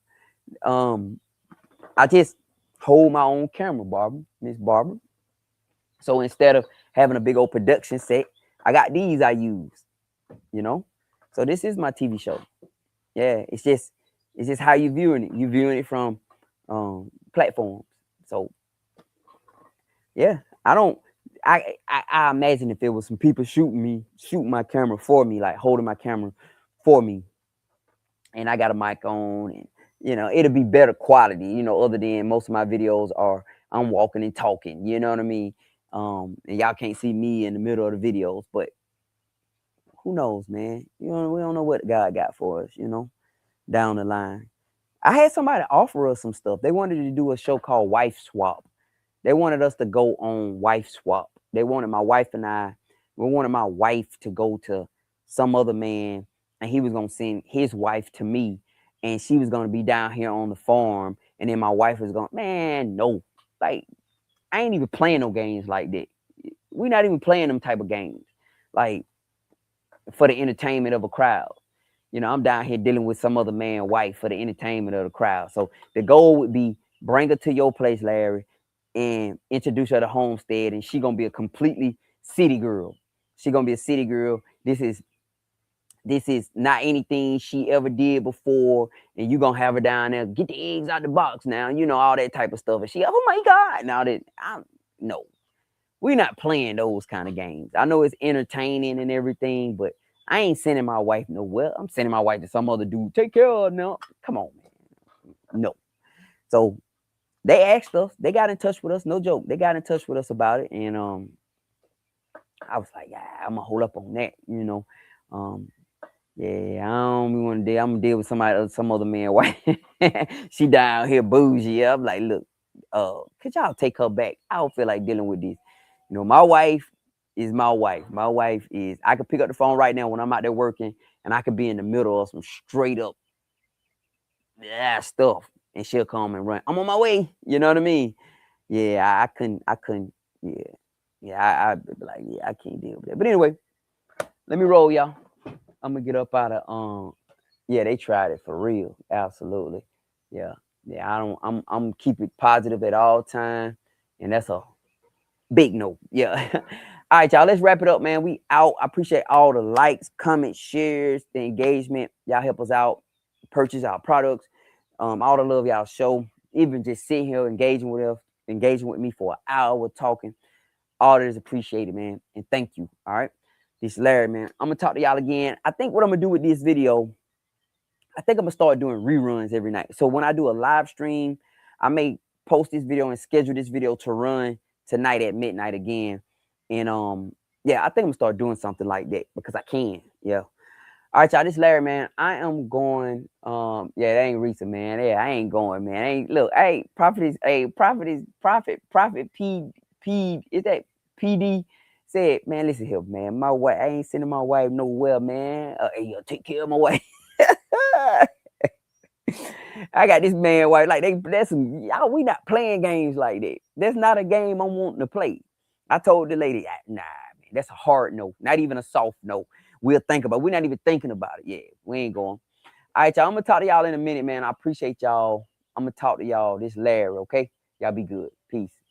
I just hold my own camera, Miss Barbara. So instead of having a big old production set, I got these I use, you know. So this is my TV show. Yeah, it's just how you viewing it. You viewing it from platforms. So yeah, I imagine if there was some people shooting my camera for me, like holding my camera for me, and I got a mic on, and you know, it'll be better quality, you know, other than most of my videos are I'm walking and talking, you know what I mean? And y'all can't see me in the middle of the videos, but who knows, man? You know, we don't know what God got for us, you know, down the line. I had somebody offer us some stuff. They wanted to do a show called Wife Swap. They wanted us to go on Wife Swap. They wanted my wife and I, we wanted my wife to go to some other man, and he was going to send his wife to me, and she was going to be down here on the farm, and then my wife was going, man, no. Like, I ain't even playing no games like that. We're not even playing them type of games. Like, for the entertainment of a crowd. You know, I'm down here dealing with some other man's wife for the entertainment of the crowd. So the goal would be bring her to your place, Larry, and introduce her to Homestead, and she gonna be a completely city girl. She gonna be a city girl. This is not anything she ever did before, and you gonna have her down there, get the eggs out the box now, you know, all that type of stuff. And she, oh my God, now that no, we're not playing those kind of games. I know it's entertaining and everything, but I ain't sending my wife nowhere. I'm sending my wife to some other dude. Take care of her now. Come on, man. No. So they asked us. They got in touch with us. No joke. They got in touch with us about it, and I was like, yeah, I'm gonna hold up on that, you know. Yeah, I don't want to deal. I'm gonna deal with somebody, some other man wife. She down here bougie. I'm like, look, could y'all take her back? I don't feel like dealing with this. You know, my wife is my wife. My wife is, I could pick up the phone right now when I'm out there working, and I could be in the middle of some straight up stuff, and she'll come and run. I'm on my way. You know what I mean? Yeah, I couldn't, yeah. Yeah, I'd be like, yeah, I can't deal with that. But anyway, let me roll, y'all. I'm gonna get up out of yeah, they tried it for real. Absolutely. Yeah. Yeah, I'm keep it positive at all time. And that's a big no. Yeah. All right, y'all. Let's wrap it up, man. We out. I appreciate all the likes, comments, shares, the engagement. Y'all help us out, purchase our products. All the love y'all show. Even just sitting here engaging with us, engaging with me for an hour talking. All that is appreciated, man. And thank you. All right. This is Larry, man. I'm gonna talk to y'all again. I think what I'm gonna do with this video, I think I'm gonna start doing reruns every night. So when I do a live stream, I may post this video and schedule this video to run tonight at midnight again. And yeah, I think I'm gonna start doing something like that because I can. Yeah. All right, y'all. This is Larry, man. I am going. Yeah, that ain't recent, man. Yeah, I ain't going, man. I ain't look. Hey, prophet P. Is that PD? Said, man, listen here, man. My wife, I ain't sending my wife nowhere, man. Hey, yo, take care of my wife. I got this man wife. Like that's some y'all. We not playing games like that. That's not a game I'm wanting to play. I told the lady, nah, man, that's a hard no. Not even a soft no. We'll think about it. We're not even thinking about it. Yeah, we ain't going. All right, y'all. I'm gonna talk to y'all in a minute, man. I appreciate y'all. I'm gonna talk to y'all. This Larry, okay? Y'all be good. Peace.